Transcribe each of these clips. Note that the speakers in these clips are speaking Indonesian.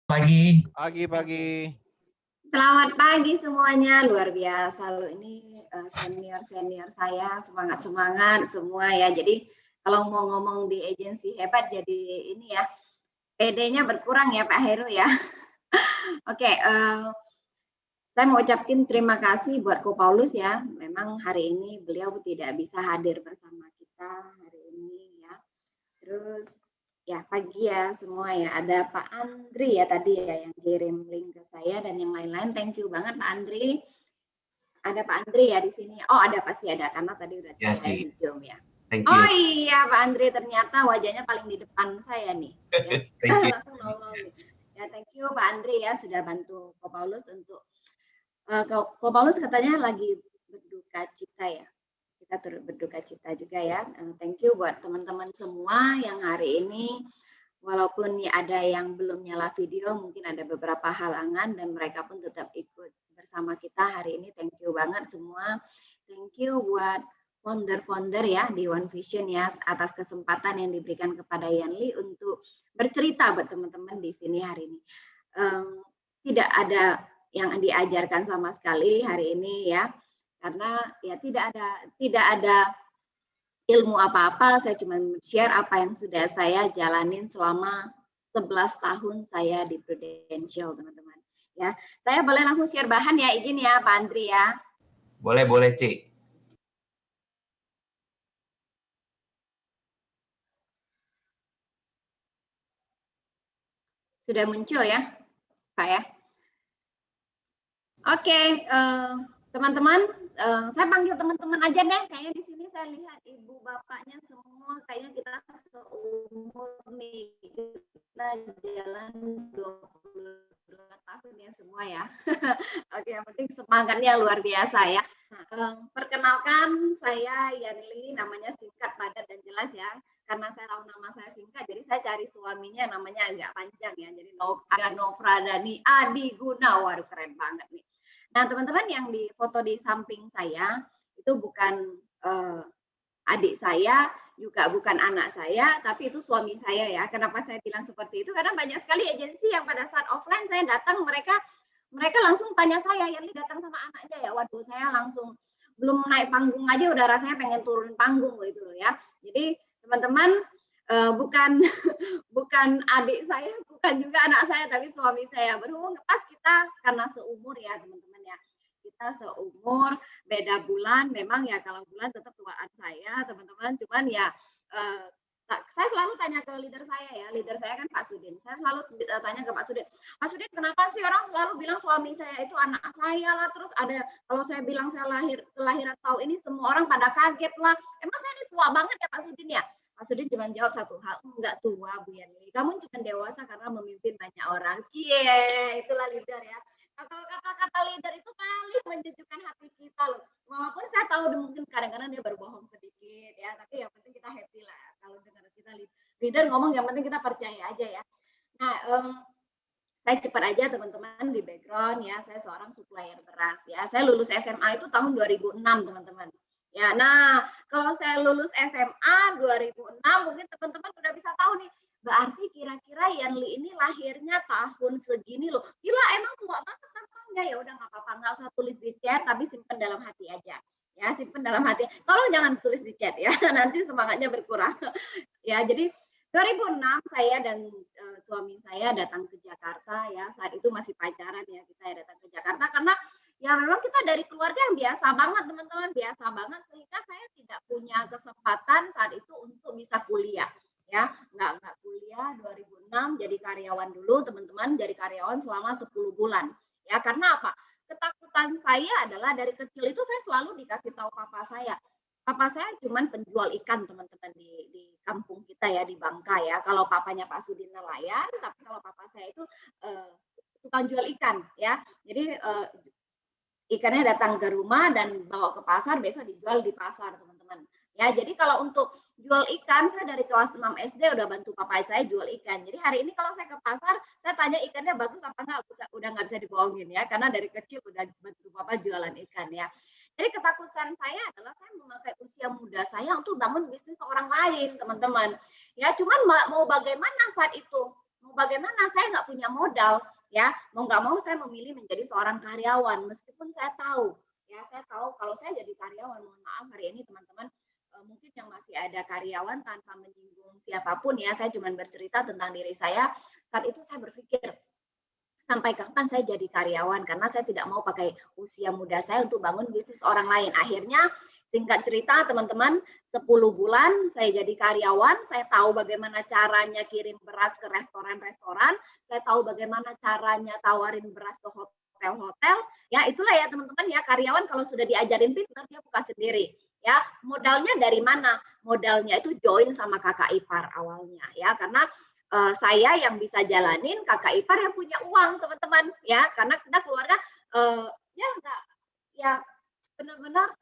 Pagi. Pagi. Selamat pagi semuanya, luar biasa loh ini senior-senior saya, semangat-semangat semua ya. Jadi kalau mau ngomong di agensi hebat jadi ini ya, PD-nya berkurang ya Pak Heru ya. Oke, saya mau ucapkan terima kasih buat Ko Paulus ya. Memang hari ini beliau tidak bisa hadir bersama kita hari ini ya. Terus ya pagi ya semua ya. Ada Pak Andri ya tadi ya yang kirim link ke saya dan yang lain-lain. Thank you banget Pak Andri. Ada Pak Andri ya di sini. Oh ada pasti ada karena tadi udah Ya, saya Ci. di Zoom ya. Thank you. Oh iya Pak Andri ternyata wajahnya paling di depan saya nih. Ya. Thank you. Langsung nongol nih. Ya thank you Pak Andri ya sudah bantu Ko Paulus untuk Ko Paulus katanya lagi berduka cita ya. Kita turut berduka cita juga ya. Thank you buat teman-teman semua yang hari ini walaupun ada yang belum nyala video, mungkin ada beberapa halangan dan mereka pun tetap ikut bersama kita hari ini. Thank you banget semua. Thank you buat founder-founder ya di One Vision ya atas kesempatan yang diberikan kepada Yanli untuk bercerita buat teman-teman di sini hari ini. Tidak ada yang diajarkan sama sekali hari ini ya, karena ya tidak ada ilmu apa-apa, saya cuma share apa yang sudah saya jalanin selama 11 tahun saya di Prudential, teman-teman. Ya, saya boleh langsung share bahan ya, izin ya Pak Andri ya. Boleh, Ci. Sudah muncul ya, Pak ya. Oke, teman-teman, saya panggil teman-teman aja deh. Kayaknya di sini saya lihat ibu bapaknya semua, kayaknya kita seumur nih, kita jalan 22 tahun ya semua ya. Oke, yang penting semangatnya luar biasa ya. Perkenalkan saya Yanli, namanya singkat, padat dan jelas ya. Karena saya tahu nama saya singkat, jadi saya cari suaminya namanya agak panjang ya. Jadi Novradani Adi Guna, waduh keren banget nih. Nah teman-teman yang di foto di samping saya itu bukan adik saya, juga bukan anak saya, tapi itu suami saya ya. Kenapa saya bilang seperti itu? Karena banyak sekali agensi yang pada saat offline saya datang mereka langsung tanya saya, Yanli datang sama anaknya ya. Waduh saya langsung belum naik panggung aja udah rasanya pengen turun panggung gitu loh ya. Jadi teman-teman bukan adik saya, bukan juga anak saya, tapi suami saya. Berhubung pas kita karena seumur ya teman-teman ya. Kita seumur, beda bulan, memang ya kalau bulan tetap tuaan saya teman-teman. Cuman ya saya selalu tanya ke leader saya ya, leader saya kan Pak Sudin. Saya selalu tanya ke Pak Sudin kenapa sih orang selalu bilang suami saya itu anak saya lah, terus ada kalau saya bilang saya kelahiran tahun ini semua orang pada kaget lah. Emang saya ini tua banget ya Pak Sudin ya? Pak Sudin cuma jawab satu hal, enggak tua Bu Yani. Kamu cuma dewasa karena memimpin banyak orang. Cie, itulah leader ya. Kalau kata-kata leader itu paling menjejukkan hati kita loh. Walaupun saya tahu mungkin kadang-kadang dia berbohong sedikit ya, tapi yang penting kita happy lah. Kalau dengar kita leader ngomong yang penting kita percaya aja ya. Nah, saya cepat aja teman-teman di background ya, saya seorang supplier beras ya. Saya lulus SMA itu tahun 2006 teman-teman. Ya, nah kalau saya lulus SMA 2006 mungkin teman-teman udah bisa tahu nih, berarti kira-kira Yanli ini lahirnya tahun segini loh. Gila emang tua banget tampangnya, ya udah nggak apa-apa, nggak usah tulis di chat tapi simpen dalam hati aja. Ya, simpen dalam hati. Tolong jangan tulis di chat ya, nanti semangatnya berkurang. Ya, jadi 2006 saya dan suami saya datang ke Jakarta ya, saat itu masih pacaran ya, kita datang ke Jakarta karena ya memang kita dari keluarga yang biasa banget teman-teman, biasa banget sehingga saya tidak punya kesempatan saat itu untuk bisa kuliah ya, nggak kuliah 2006 jadi karyawan dulu teman-teman, jadi karyawan selama 10 bulan ya. Karena apa? Ketakutan saya adalah dari kecil itu saya selalu dikasih tahu papa saya cuman penjual ikan teman-teman di kampung kita ya, di Bangka ya. Kalau papanya Pak Sudin nelayan, tapi kalau papa saya itu tukang jual ikan ya. Jadi ikannya datang ke rumah dan bawa ke pasar, besok dijual di pasar teman-teman. Ya, jadi kalau untuk jual ikan, saya dari kelas 6 SD udah bantu papa saya jual ikan. Jadi hari ini kalau saya ke pasar, saya tanya ikannya bagus apa enggak, udah nggak bisa dibohongin ya, karena dari kecil udah bantu papa jualan ikan ya. Jadi ketakutan saya adalah saya memakai usia muda saya untuk bangun bisnis orang lain, teman-teman. Ya, cuman mau bagaimana saat itu? Mau bagaimana saya nggak punya modal, ya mau nggak mau saya memilih menjadi seorang karyawan meskipun saya tahu, ya saya tahu kalau saya jadi karyawan, mohon maaf hari ini teman-teman, mungkin yang masih ada karyawan tanpa menyinggung siapapun ya, saya cuma bercerita tentang diri saya. Saat itu saya berpikir, sampai kapan saya jadi karyawan? Karena saya tidak mau pakai usia muda saya untuk bangun bisnis orang lain. Akhirnya singkat cerita teman-teman, 10 bulan saya jadi karyawan, saya tahu bagaimana caranya kirim beras ke restoran-restoran, saya tahu bagaimana caranya tawarin beras ke hotel-hotel. Ya, itulah ya teman-teman ya, karyawan kalau sudah diajarin pintar dia buka sendiri. Ya, modalnya dari mana? Modalnya itu join sama kakak ipar awalnya ya, karena saya yang bisa jalanin, kakak ipar yang punya uang teman-teman ya, karena kita keluarga ya enggak, ya benar-benar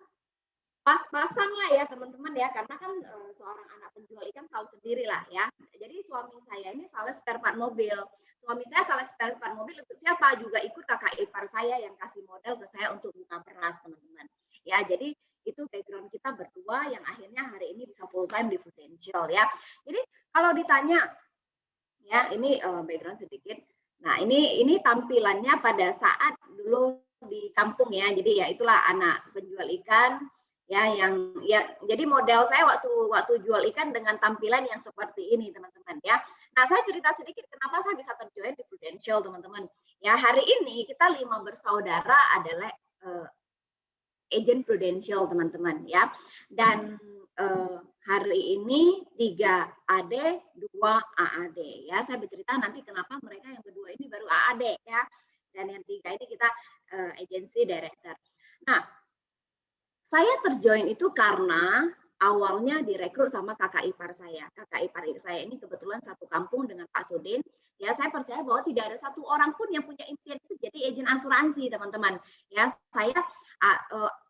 pas-pasan lah ya teman-teman ya, karena kan seorang anak penjual ikan tahu sendiri lah ya. Jadi suami saya ini sales spare part mobil. Suami saya sales spare part mobil untuk siapa? Juga ikut kakak ipar saya yang kasih modal ke saya untuk buka beras teman-teman. Ya, jadi itu background kita berdua yang akhirnya hari ini bisa full time di Prudential ya. Jadi kalau ditanya ya, ini background sedikit. Nah, ini tampilannya pada saat dulu di kampung ya. Jadi ya itulah anak penjual ikan ya, yang ya jadi model saya waktu jual ikan dengan tampilan yang seperti ini teman-teman ya. Nah, saya cerita sedikit kenapa saya bisa terjoin di Prudential teman-teman. Ya, hari ini kita 5 bersaudara adalah agent Prudential teman-teman ya. Dan hari ini 3 AD, 2 AAD ya. Saya bercerita nanti kenapa mereka yang kedua ini baru AAD ya. Dan yang 3 ini kita agency director. Nah, saya terjoin itu karena awalnya direkrut sama kakak ipar saya. Kakak ipar saya ini kebetulan satu kampung dengan Pak Sudin. Ya, saya percaya bahwa tidak ada satu orang pun yang punya impian itu jadi agen asuransi, teman-teman. Ya, saya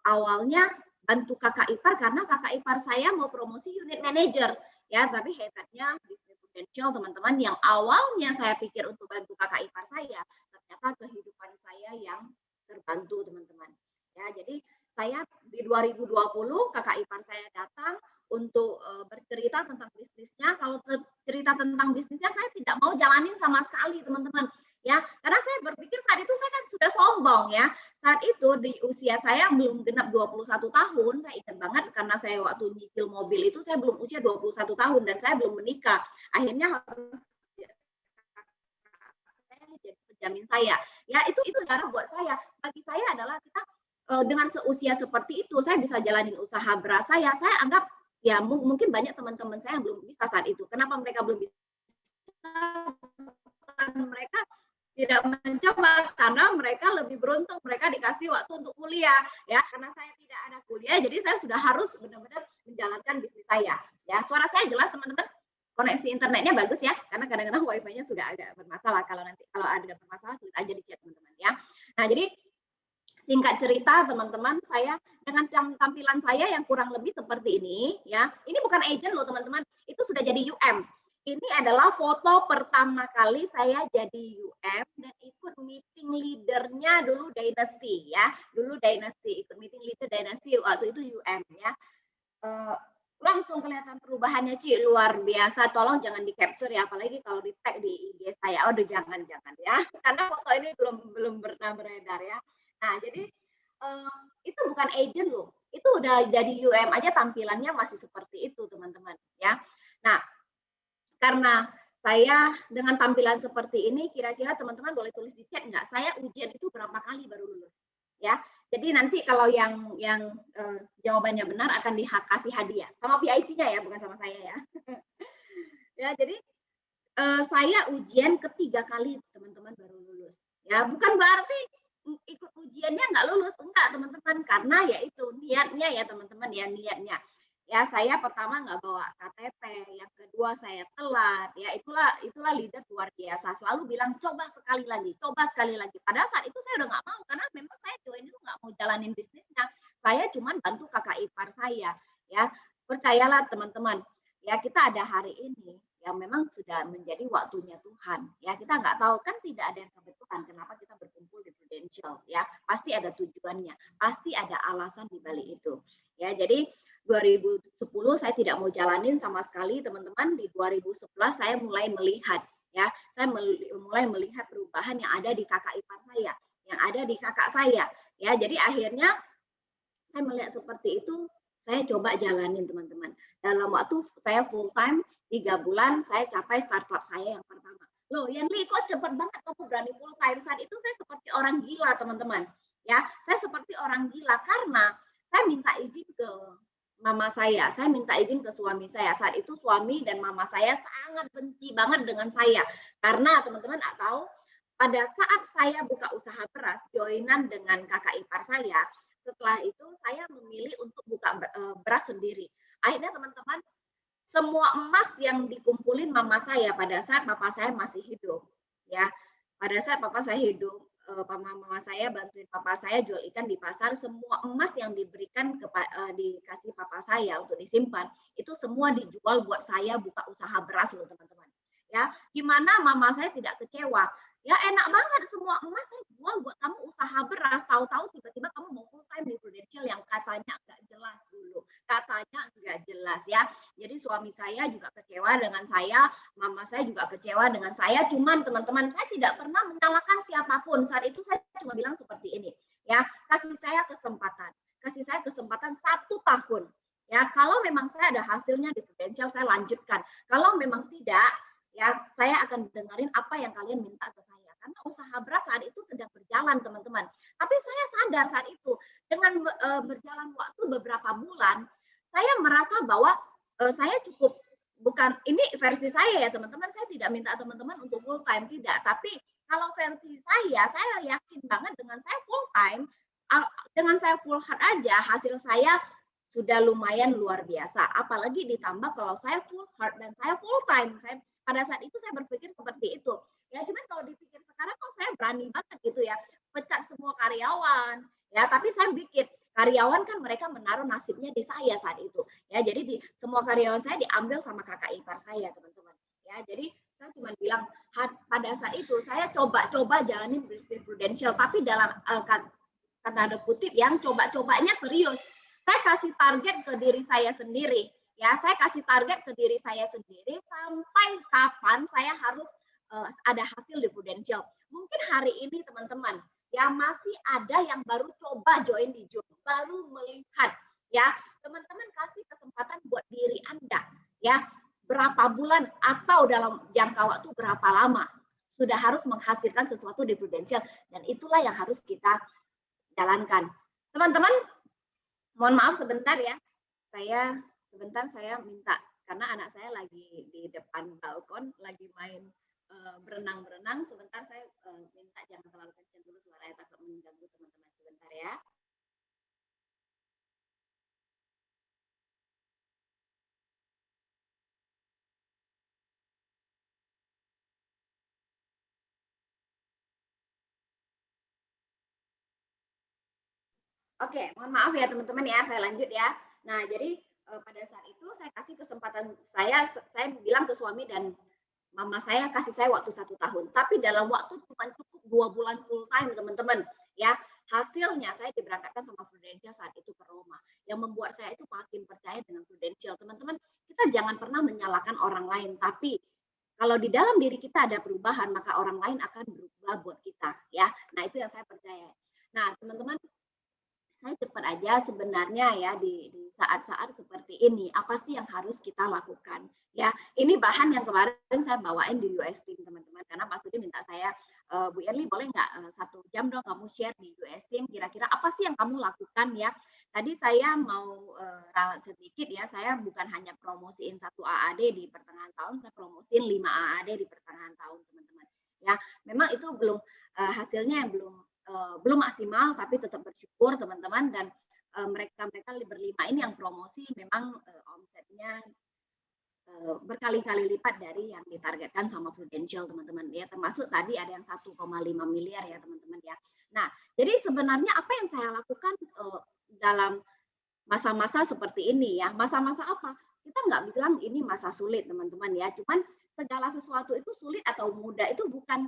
awalnya bantu kakak ipar karena kakak ipar saya mau promosi unit manager. Ya, tapi hebatnya di Prudential teman-teman, yang awalnya saya pikir untuk bantu kakak ipar saya, ternyata kehidupan saya yang terbantu, teman-teman. Ya, jadi saya di 2020 kakak ipar saya datang untuk bercerita tentang bisnisnya. Kalau cerita tentang bisnisnya saya tidak mau jalanin sama sekali teman-teman ya, karena saya berpikir saat itu saya kan sudah sombong ya. Saat itu di usia saya belum genap 21 tahun, saya ingat banget karena saya waktu nyicil mobil itu saya belum usia 21 tahun dan saya belum menikah. Akhirnya harus jadi penjamin saya. Ya, itu cara buat saya. Bagi saya adalah kita dengan seusia seperti itu saya bisa jalanin usaha beras saya anggap ya mungkin banyak teman-teman saya yang belum bisa saat itu. Kenapa mereka belum bisa? Mereka tidak mencoba karena mereka lebih beruntung, mereka dikasih waktu untuk kuliah ya. Karena saya tidak ada kuliah, jadi saya sudah harus benar-benar menjalankan bisnis saya. Ya, suara saya jelas teman-teman? Koneksi internetnya bagus ya, karena kadang-kadang wifi-nya sudah agak bermasalah. Kalau ada bermasalah tulis aja di chat teman-teman ya. Nah, jadi singkat cerita teman-teman, saya dengan tampilan saya yang kurang lebih seperti ini ya. Ini bukan agent loh teman-teman, itu sudah jadi UM. Ini adalah foto pertama kali saya jadi UM dan ikut meeting leadernya dulu Dynasty ya. Dulu Dynasty, ikut meeting leader Dynasty waktu itu UM ya. Langsung kelihatan perubahannya Ci, luar biasa. Tolong jangan di capture ya, apalagi kalau di tag di IG saya. Aduh jangan ya, karena foto ini belum pernah beredar ya. Nah, jadi itu bukan agent loh. Itu udah jadi UM aja tampilannya masih seperti itu, teman-teman ya. Nah, karena saya dengan tampilan seperti ini, kira-kira teman-teman boleh tulis di chat nggak? Saya ujian itu berapa kali baru lulus? Ya. Jadi nanti kalau yang jawabannya benar akan dikasih hadiah sama PIC-nya ya, bukan sama saya ya. Ya, jadi saya ujian ketiga kali teman-teman baru lulus. Ya, bukan berarti ikut ujiannya nggak lulus, enggak teman-teman, karena ya itu niatnya ya teman-teman ya, niatnya. Ya, saya pertama nggak bawa KTP, yang kedua saya telat, ya itulah leader luar biasa, selalu bilang coba sekali lagi. Padahal saat itu saya udah nggak mau, karena memang saya join itu nggak mau jalanin bisnisnya, saya cuma bantu kakak ipar saya. Ya, percayalah teman-teman, ya kita ada hari ini yang memang sudah menjadi waktunya Tuhan. Ya, kita nggak tahu, kan tidak ada yang kebetulan kenapa kita berkumpul di Prudential. Ya, pasti ada tujuannya, pasti ada alasan di balik itu. Ya, jadi 2010 saya tidak mau jalanin sama sekali teman-teman. Di 2011 saya mulai melihat ya. Saya mulai melihat perubahan yang ada di kakak ipar saya, yang ada di kakak saya, ya. Jadi akhirnya saya melihat seperti itu, saya coba jalanin teman-teman. Dalam waktu saya full time 3 bulan, saya capai start club saya yang pertama. Loh, Yanli, kok cepet banget kamu berani full time? Saat itu saya seperti orang gila, teman-teman. Ya, saya seperti orang gila karena saya minta izin ke mama saya minta izin ke suami saya. Saat itu suami dan mama saya sangat benci banget dengan saya. Karena teman-teman tahu, pada saat saya buka usaha beras, joinan dengan kakak ipar saya, setelah itu saya memilih untuk buka beras sendiri. Akhirnya teman-teman, semua emas yang dikumpulin mama saya pada saat papa saya masih hidup, ya. Pada saat papa saya hidup, mama saya bantuin papa saya jual ikan di pasar, semua emas yang diberikan dikasih papa saya untuk disimpan, itu semua dijual buat saya buka usaha beras loh teman-teman. Ya, gimana mama saya tidak kecewa? Ya enak banget, semua emas saya jual buat kamu usaha beras, tahu-tahu tiba-tiba kamu mau full time di Prudential yang katanya nggak jelas dulu, katanya nggak jelas ya. Jadi suami saya juga kecewa dengan saya, mama saya juga kecewa dengan saya. Cuman teman-teman, saya tidak pernah menyalahkan siapapun. Saat itu saya cuma bilang seperti ini, ya, kasih saya kesempatan 1 tahun. Ya, kalau memang saya ada hasilnya di Prudential, saya lanjutkan. Kalau memang tidak, ya saya akan dengerin apa yang kalian minta ke saya. Karena usaha beras saat itu sedang berjalan teman-teman. Tapi saya sadar saat itu dengan berjalan waktu beberapa bulan, saya merasa bahwa saya cukup, bukan ini versi saya ya teman-teman, saya tidak minta teman-teman untuk full time, tidak. Tapi kalau versi saya yakin banget dengan saya full time, dengan saya full heart aja hasil saya sudah lumayan luar biasa. Apalagi ditambah kalau saya full heart dan saya full time. Pada saat itu saya berpikir seperti itu. Ya, cuman kalau dipikir sekarang kok saya berani banget gitu ya, pecat semua karyawan. Ya, tapi saya pikir karyawan kan mereka menaruh nasibnya di saya saat itu. Ya, jadi semua karyawan saya diambil sama kakak ipar saya, teman-teman. Ya, jadi saya cuma bilang pada saat itu saya coba jalanin bisnis Prudential, tapi dalam tanda kutip yang coba-cobanya serius. Saya kasih target ke diri saya sendiri. Ya, saya kasih target ke diri saya sendiri sampai kapan saya harus ada hasil di Prudential. Mungkin hari ini teman-teman, ya masih ada yang baru coba join di Zoom, baru melihat. Ya, teman-teman kasih kesempatan buat diri Anda. Ya, berapa bulan atau dalam jangka waktu berapa lama sudah harus menghasilkan sesuatu di Prudential, dan itulah yang harus kita jalankan. Teman-teman, mohon maaf sebentar ya. Saya minta, karena anak saya lagi di depan balkon lagi main berenang. Sebentar saya minta jangan terlalu kencang dulu suaranya, takut mengganggu teman-teman, sebentar ya. Oke, mohon maaf ya teman-teman ya, saya lanjut ya. Nah, jadi pada saat itu saya kasih kesempatan, saya bilang ke suami dan mama saya, kasih saya waktu 1 tahun. Tapi dalam waktu cuma cukup 2 bulan full time teman-teman. Ya, hasilnya saya diberangkatkan sama Prudential saat itu ke Roma. Yang membuat saya itu makin percaya dengan Prudential. Teman-teman, kita jangan pernah menyalahkan orang lain, tapi kalau di dalam diri kita ada perubahan, maka orang lain akan berubah buat kita. Ya, nah itu yang saya percaya. Nah, teman-teman, saya cepat aja sebenarnya ya di saat-saat seperti ini, apa sih yang harus kita lakukan? Ya, ini bahan yang kemarin saya bawain di US Team teman-teman, karena Pak Sudi minta saya, Bu Erli boleh nggak 1 jam dong kamu share di US Team, kira-kira apa sih yang kamu lakukan ya? Tadi saya mau ralat sedikit ya, saya bukan hanya promosiin 1 AAD di pertengahan tahun, saya promosiin 5 AAD di pertengahan tahun teman-teman. Ya, memang itu belum hasilnya belum maksimal, tapi tetap bersyukur teman-teman, dan mereka berlima ini yang promosi memang omsetnya berkali-kali lipat dari yang ditargetkan sama Prudential teman-teman ya, termasuk tadi ada yang 1,5 miliar ya teman-teman ya. Nah, jadi sebenarnya apa yang saya lakukan dalam masa-masa seperti ini ya, masa-masa apa? Kita nggak bilang ini masa sulit teman-teman ya, cuman segala sesuatu itu sulit atau mudah itu bukan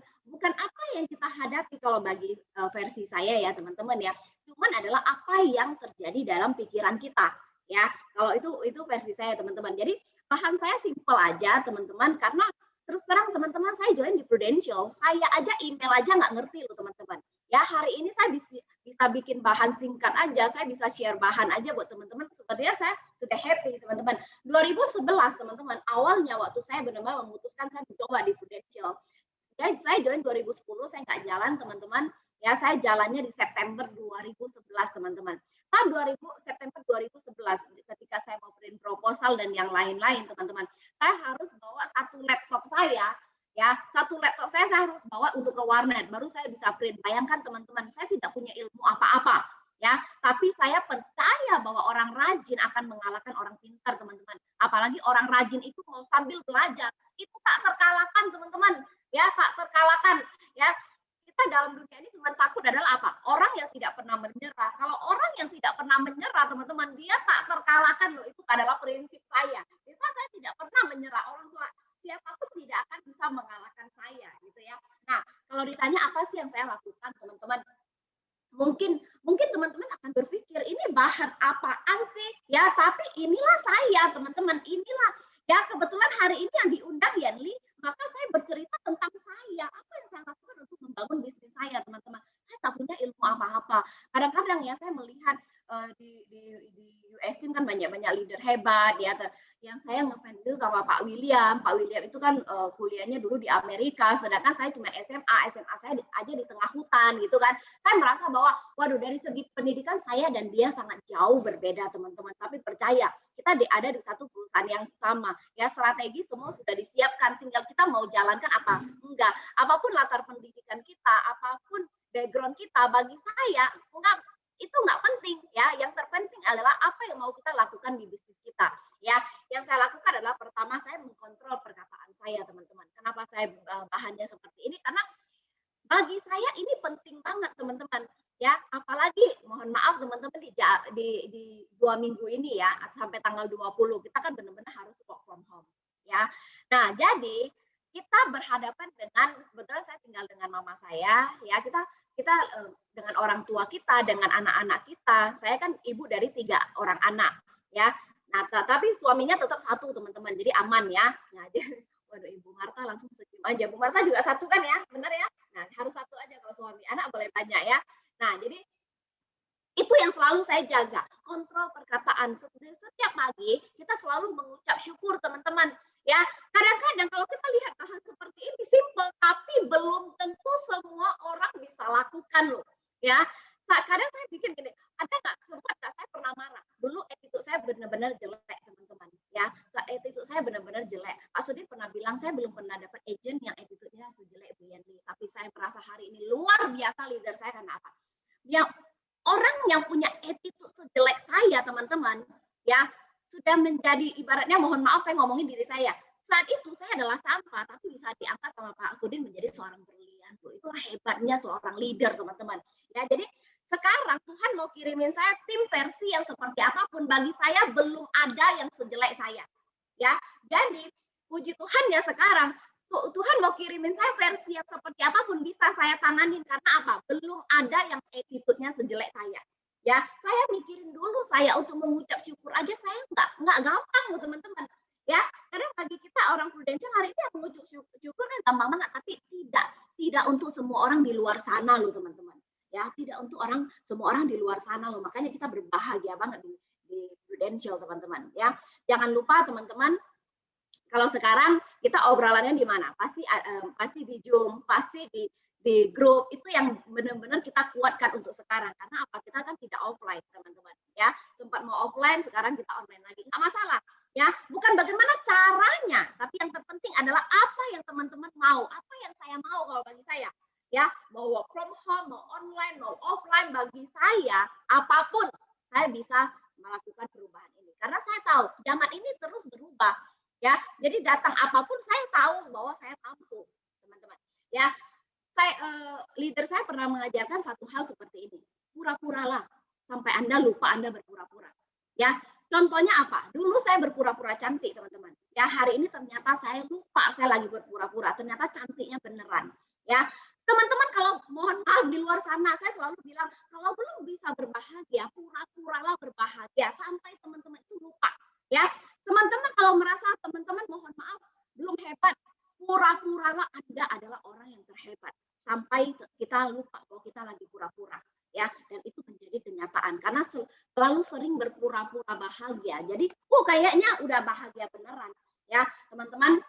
apa yang kita hadapi kalau bagi versi saya ya teman-teman ya, cuman adalah apa yang terjadi dalam pikiran kita ya. Kalau itu versi saya teman-teman. Jadi bahan saya simpel aja teman-teman, karena terus terang teman-teman, saya join di Prudential, saya aja email aja nggak ngerti loh teman-teman. Ya hari ini saya bisa bikin bahan singkat aja, saya bisa share bahan aja buat teman-teman. Sepertinya saya sudah happy teman-teman. 2011 teman-teman, awalnya waktu saya benar-benar memutuskan saya mencoba di Prudential. Ya, saya join 2010, saya nggak jalan teman-teman. Ya, saya jalannya di September 2011 teman-teman. September 2011 ketika saya mau print proposal dan yang lain-lain teman-teman. Saya harus bawa satu laptop saya, ya, satu laptop saya harus bawa untuk ke warnet, baru saya bisa print. Bayangkan teman-teman, saya tidak punya ilmu apa-apa, ya, tapi saya percaya bahwa orang rajin akan mengalahkan orang pintar teman-teman. Apalagi orang rajin itu mau sambil belajar, itu tak terkalahkan teman-teman, ya, tak terkalahkan, ya. Kita dalam dunia ini cuma takut adalah apa? Orang yang tidak pernah menyerah. Kalau orang yang tidak pernah menyerah, teman-teman, dia tak terkalahkan loh. Itu adalah prinsip saya. Bisa saya tidak pernah menyerah. Orang tua siapapun tidak akan bisa mengalahkan saya, gitu ya. Nah, kalau ditanya apa sih yang saya lakukan, teman-teman? Mungkin teman-teman akan berpikir ini bahan apaan sih? Ya, tapi inilah saya, teman-teman. Inilah ya, kebetulan hari ini yang diundang Yanli, maka saya bercerita tentang saya. Apa yang saya lakukan untuk membangun bisnis saya, teman-teman. Saya tak punya ilmu apa-apa. Kadang-kadang ya saya melihat di US Team kan banyak-banyak leader hebat ya. Yang saya ngefans itu sama Pak William. Pak William itu kan kuliahnya dulu di Amerika, sedangkan saya cuma SMA saya aja di tengah hutan gitu kan. Saya merasa bahwa waduh, dari segi pendidikan saya dan dia sangat jauh berbeda teman-teman. Tapi percaya, kita ada di satu perusahaan yang sama. Ya, strategi semua sudah disiapkan, tinggal kita mau jalankan apa enggak. Apapun latar pendidikan kita, apapun background kita, bagi saya itu enggak penting ya. Yang terpenting adalah apa yang mau kita lakukan di bisnis kita. Ya, yang saya lakukan adalah pertama saya mengkontrol perkataan saya, teman-teman. Kenapa saya bahannya seperti ini? Karena bagi saya ini penting banget, teman-teman. Ya, apalagi mohon maaf teman-teman di 2 minggu ini ya, sampai tanggal 20 kita kan benar-benar harus work from home ya. Nah, jadi kita berhadapan dengan, sebetulnya saya tinggal dengan mama saya ya, kita dengan orang tua kita, dengan anak-anak kita. Saya kan ibu dari 3 orang anak ya. Nah, tapi suaminya tetap satu teman-teman, jadi aman ya. Nah, jadi waduh, Ibu Marta langsung senyum aja. Bu Marta juga satu kan ya, benar ya? Nah, harus satu aja kalau suami. Anak boleh banyak ya. Nah, jadi itu yang selalu saya jaga, kontrol perkataan. Setiap pagi kita selalu mengucap syukur, teman-teman. Ya, kadang-kadang kalau kita lihat bahan seperti ini simple, tapi belum tentu semua orang bisa lakukan loh. Ya, kadang saya bikin gini, ada nggak sempat nggak saya pernah marah? Dulu attitude saya benar-benar jelek, teman-teman. Ya, attitude saya benar-benar jelek. Pak Sudin pernah bilang saya belum pernah dapat agent yang attitude-nya sejelek Bu Yanti. Tapi saya merasa hari ini luar biasa leader saya karena apa? Yang orang yang punya attitude sejelek saya, teman-teman, ya sudah menjadi ibaratnya, mohon maaf saya ngomongin diri saya. Saat itu saya adalah sampah, tapi bisa diangkat sama Pak Sudin menjadi seorang berlian. Itulah hebatnya seorang leader, teman-teman. Ya, jadi sekarang Tuhan mau kirimin saya tim versi yang seperti apapun, bagi saya belum ada yang sejelek saya. Ya, jadi puji Tuhan ya sekarang Tuhan mau kirimin saya versi yang seperti apapun bisa saya tanganin, karena apa? Belum ada yang attitude-nya sejelek saya. Ya, saya mikirin dulu saya untuk mengucap syukur aja saya nggak gampang loh teman-teman. Ya, karena bagi kita orang Prudential hari ini mengucap syukur kan gampang banget, tapi tidak untuk semua orang di luar sana loh teman-teman. Ya, tidak untuk semua orang di luar sana loh. Makanya kita berbahagia banget di Prudential teman-teman. Ya, jangan lupa teman-teman. Kalau sekarang kita obrolannya di mana? Pasti di Zoom, pasti di grup. Itu yang benar-benar kita kuatkan untuk sekarang. Karena apa? Kita kan tidak offline, teman-teman. Ya, sempat mau offline, sekarang kita online lagi. Nggak masalah. Ya, bukan bagaimana caranya, tapi yang terpenting adalah apa yang teman-teman mau, apa yang saya mau kalau bagi saya. Ya, mau work from home, mau online, mau offline, bagi saya apapun saya bisa melakukan perubahan ini. Karena saya tahu zaman ini terus berubah. Ya, jadi datang apapun saya tahu bahwa saya mampu, teman-teman. Ya, leader saya pernah mengajarkan satu hal seperti ini. Pura-puralah sampai Anda lupa Anda berpura-pura. Ya, contohnya apa? Dulu saya berpura-pura cantik, teman-teman. Ya, hari ini ternyata saya lupa saya lagi berpura-pura. Ternyata cantiknya beneran. Ya, teman-teman, kalau mohon maaf di luar sana saya selalu bilang kalau belum bisa berbahagia, pura-puralah berbahagia sampai teman-teman itu lupa. Ya, teman-teman kalau merasa teman-teman mohon maaf belum hebat, pura pura-pura bahagia. Jadi, kayaknya udah bahagia beneran. Ya, teman-teman,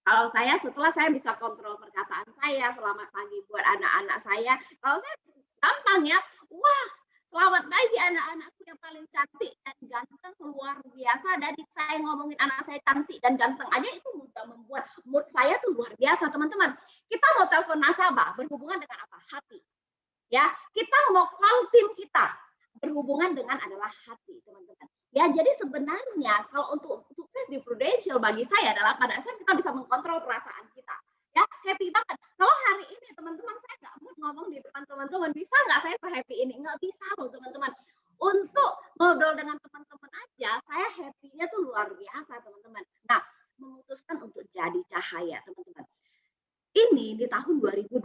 kalau setelah saya bisa kontrol perkataan saya, selamat pagi buat anak-anak saya, kalau saya gampang ya, wah, selamat pagi anak-anakku yang paling cantik dan ganteng, luar biasa. Dari saya ngomongin anak saya cantik dan ganteng aja itu sudah membuat mood saya tuh luar biasa, teman-teman. Kita mau telepon nasabah berhubungan dengan apa? Hati. Ya, kita mau call tim kita berhubungan dengan adalah hati, teman-teman. Ya, jadi sebenarnya kalau untuk sukses di Prudential bagi saya adalah pada saat kita bisa mengkontrol perasaan kita. Ya, happy banget. Kalau hari ini teman-teman saya nggak mood ngomong di depan teman-teman, bisa nggak saya se-happy ini? Nggak bisa loh teman-teman. Untuk ngobrol dengan teman-teman aja, saya happy-nya tuh luar biasa teman-teman. Nah, memutuskan untuk jadi cahaya teman-teman. Ini di tahun 2020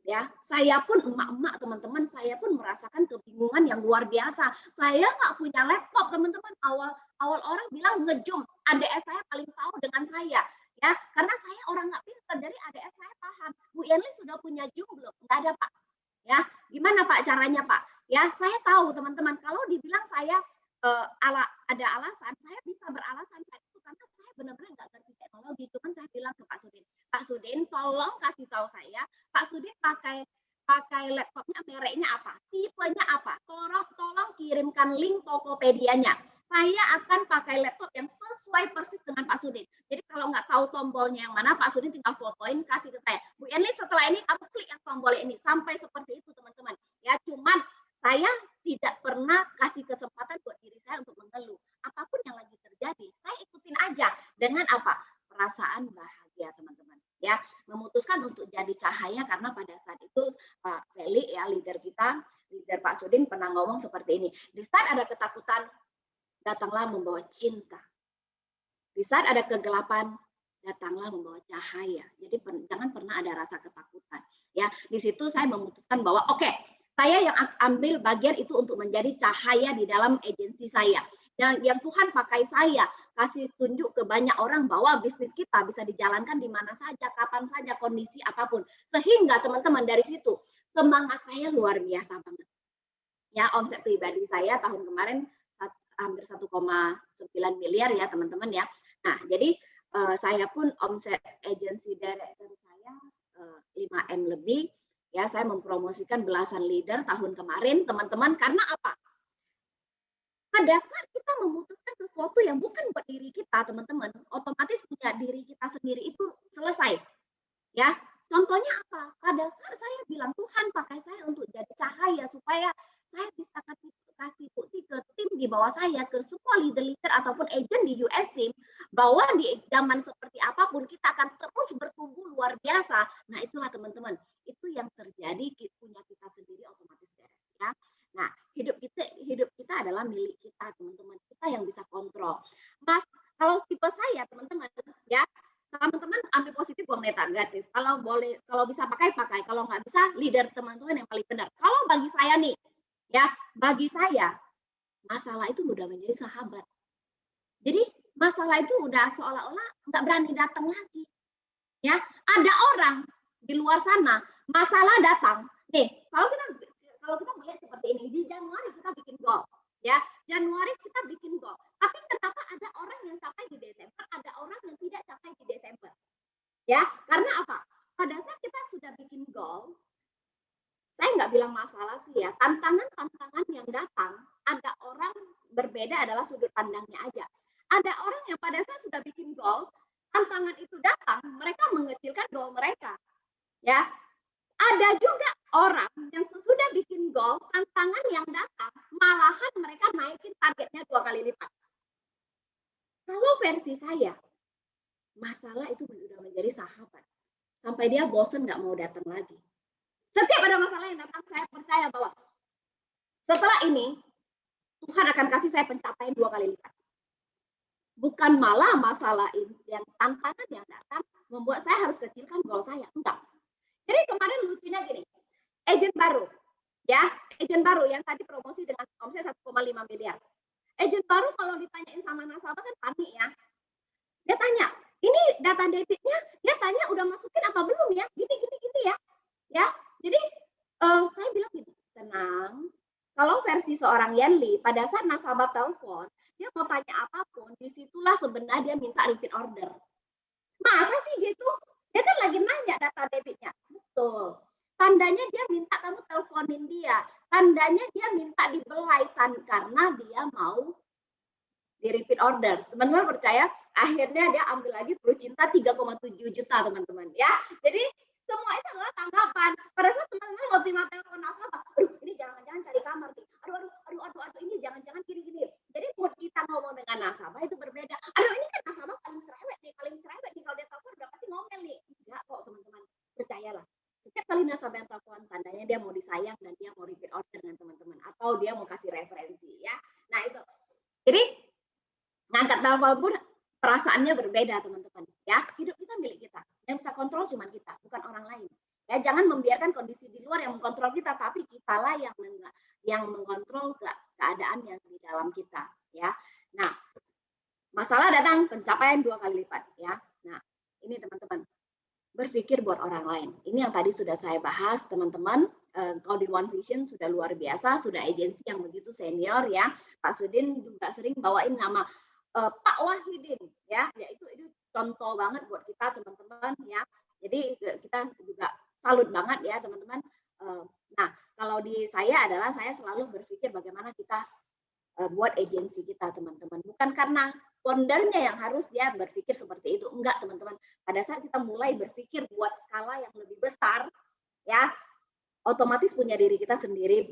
ya, saya pun emak-emak teman-teman, saya pun merasakan kebingungan yang luar biasa. Saya nggak punya laptop teman-teman. Awal orang bilang ngejum, adik saya paling tahu dengan saya ya, karena saya orang nggak pintar, dari adik saya paham. Bu Yenli sudah punya Zoom belum? Nggak ada Pak. Ya, gimana Pak caranya Pak? Ya, saya tahu teman-teman. Kalau dibilang saya ada alasan, saya bisa beralasan itu karena saya benar-benar nggak ngerti teknologi. Cuman saya bilang ke Pak Sudin, tolong kasih tahu saya, Pak Sudin pakai laptopnya mereknya apa, tipenya apa, tolong kirimkan link Tokopedia-nya. Saya akan pakai laptop yang sesuai persis dengan Pak Sudin. Jadi kalau nggak tahu tombolnya yang mana, Pak Sudin tinggal fotoin, kasih ke saya. Bu Yenli, setelah ini kamu klik yang tombol ini. Sampai seperti itu teman-teman. Ya, cuman saya tidak pernah kasih kesempatan buat diri saya untuk mengeluh. Apapun yang lagi terjadi, saya ikutin aja dengan apa? Perasaan bahagia, teman-teman. Ya, memutuskan untuk jadi cahaya karena pada saat itu Pak Feli ya, leader kita, leader Pak Sudin pernah ngomong seperti ini. Di saat ada ketakutan, datanglah membawa cinta. Di saat ada kegelapan, datanglah membawa cahaya. Jadi jangan pernah ada rasa ketakutan. Ya, di situ saya memutuskan bahwa oke, saya yang ambil bagian itu untuk menjadi cahaya di dalam agensi saya. Yang Tuhan pakai saya, kasih tunjuk ke banyak orang bahwa bisnis kita bisa dijalankan di mana saja, kapan saja, kondisi apapun. Sehingga teman-teman dari situ, semangat saya luar biasa banget. Ya, omset pribadi saya tahun kemarin hampir 1,9 miliar ya teman-teman ya. Nah, jadi saya pun omset agensi director saya 5M lebih. Ya, saya mempromosikan belasan leader tahun kemarin, teman-teman. Karena apa? Pada saat kita memutuskan sesuatu yang bukan buat diri kita, teman-teman, otomatis punya diri kita sendiri itu selesai. Ya, contohnya apa? Pada saat saya bilang Tuhan pakai saya untuk jadi cahaya supaya saya bisa kasih bukti ke tim di bawah saya, ke semua leader-leader ataupun agent di US team, bahwa di zaman seperti apapun kita akan terus bertumbuh luar biasa. Nah, itulah teman-teman, itu yang terjadi punya kita sendiri otomatis ya. Nah, hidup kita adalah milik kita, teman-teman. Kita yang bisa kontrol. Mas, kalau tipe saya, teman-teman, ya, teman-teman ambil positif, buang negatif. Kalau boleh, kalau bisa pakai, kalau nggak bisa, leader teman-teman yang paling benar. Kalau bagi saya nih, ya, bagi saya masalah itu udah menjadi sahabat. Jadi masalah itu udah seolah-olah nggak berani datang lagi. Ya, ada orang di luar sana masalah datang. Nih, kalau kita melihat seperti ini, di Januari kita bikin goal, ya. Januari kita bikin goal. Tapi kenapa ada orang yang capai di Desember, ada orang yang tidak capai di Desember? Ya, karena apa? Pada saat kita sudah bikin goal, saya nggak bilang masalah sih ya, tantangan-tantangan yang datang, ada orang berbeda adalah sudut pandangnya aja. Ada orang yang pada saat sudah bikin goal, tantangan itu datang, mereka mengecilkan goal mereka. Ya, ada juga orang yang sesudah bikin goal, tantangan yang datang, malahan mereka naikin targetnya 2 kali lipat. Kalau versi saya, masalah itu sudah menjadi sahabat. Sampai dia bosen nggak mau datang lagi. Setiap ada masalah yang datang, saya percaya bahwa setelah ini, Tuhan akan kasih saya pencapaian 2 kali lipat. Bukan malah masalah ini, yang tantangan yang datang, membuat saya harus kecilkan goal saya. Enggak. Jadi kemarin lucunya gini, agent baru, ya, agent baru yang tadi promosi dengan omset 1,5 miliar. Agent baru kalau ditanyain sama nasabah kan panik ya. Dia tanya, ini data debitnya, dia tanya udah masukin apa belum ya? Gini ya. Ya, jadi saya bilang gini, tenang. Kalau versi seorang seorang Yanli, pada saat nasabah telepon, dia mau tanya apapun, disitulah sebenarnya dia minta repeat order. Masa sih gitu? Dia kan lagi nanya data debitnya. Betul. Tandanya dia minta kamu teleponin dia. Tandanya dia minta dibelai karena dia mau di repeat order. Teman-teman percaya? Akhirnya dia ambil lagi perlu cinta 3,7 juta teman-teman ya. Jadi semua itu adalah tanggapan. Pada saat teman-teman mau terima telepon nasabah, aduh ini jangan-jangan cari kamar nih. Aduh ini jangan-jangan gini-gini. Jadi mood kita ngomong dengan nasabah itu berbeda. Aduh ini kan nasabah paling cerewet nih kalau dia telepon udah pasti ngomel nih. Enggak kok teman-teman, percayalah. Setiap kali nasabah yang telepon tandanya dia mau disayang dan dia mau repeat order dengan teman-teman atau dia mau kasih referensi ya. Nah itu. Jadi ngangkat telepon pun perasaannya berbeda teman-teman ya. Hidup kita milik kita, yang bisa kontrol cuma kita, bukan orang lain ya. Jangan membiarkan kondisi di luar yang mengkontrol kita, tapi kitalah yang mengkontrol keadaan yang di dalam kita ya. Nah, masalah datang pencapaian 2 kali lipat ya. Nah, ini teman-teman, berpikir buat orang lain. Ini yang tadi sudah saya bahas teman-teman. Kalau di One Vision sudah luar biasa, sudah agensi yang begitu senior ya. Pak Sudin juga sering bawain nama Pak Wahidin ya, itu contoh banget buat kita teman-teman ya. Jadi kita juga salut banget ya teman-teman. Nah, kalau di saya adalah saya selalu berpikir bagaimana kita buat agensi kita teman-teman. Bukan karena foundernya yang harus dia berpikir seperti itu, enggak teman-teman. Pada saat kita mulai berpikir buat skala yang lebih besar ya, otomatis punya diri kita sendiri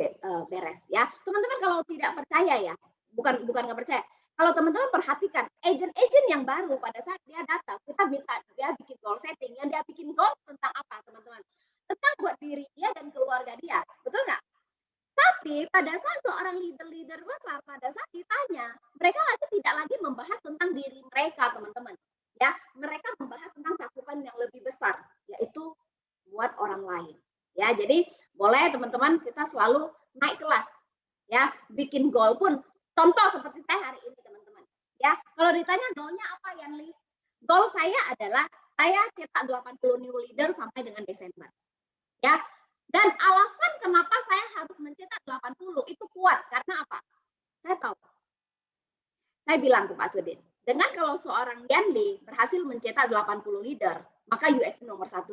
beres ya. Teman-teman kalau tidak percaya ya, bukan nggak percaya. Kalau teman-teman perhatikan agent-agent yang baru pada saat dia datang, kita minta dia bikin goal setting, yang dia bikin goal tentang apa teman-teman? Tentang buat diri dia dan keluarga dia, betul nggak? Tapi pada saat seorang leader besar, pada saat ditanya, mereka tidak lagi membahas tentang diri mereka teman-teman. Ya, mereka membahas tentang cakupan yang lebih besar, yaitu buat orang lain. Ya, jadi boleh teman-teman kita selalu naik kelas. Ya, bikin goal pun contoh seperti saya hari ini teman-teman. Ya, kalau ditanya goalnya apa Yanli? Goal saya adalah saya cetak 80 new leader sampai dengan Desember. Ya. Dan alasan kenapa saya harus mencetak 80 itu kuat karena apa? Saya tahu. Saya bilang ke Pak Sudin, dengan kalau seorang Yanli berhasil mencetak 80 leader, maka USD nomor 1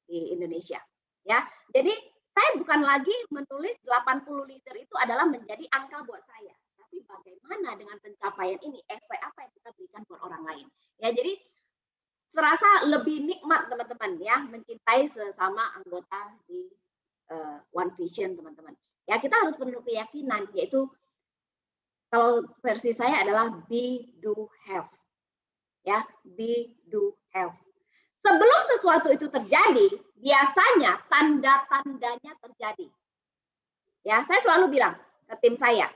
di Indonesia. Ya, jadi saya bukan lagi menulis 80 leader itu adalah menjadi angka buat saya, tapi bagaimana dengan pencapaian ini, efek apa yang kita berikan buat orang lain. Ya, jadi serasa lebih nikmat teman-teman ya mencintai sesama anggota di One Vision teman-teman. Ya kita harus penuh keyakinan, yaitu kalau versi saya adalah be do have. Ya, be do have. Sebelum sesuatu itu terjadi, biasanya tanda-tandanya terjadi. Ya, saya selalu bilang ke tim saya,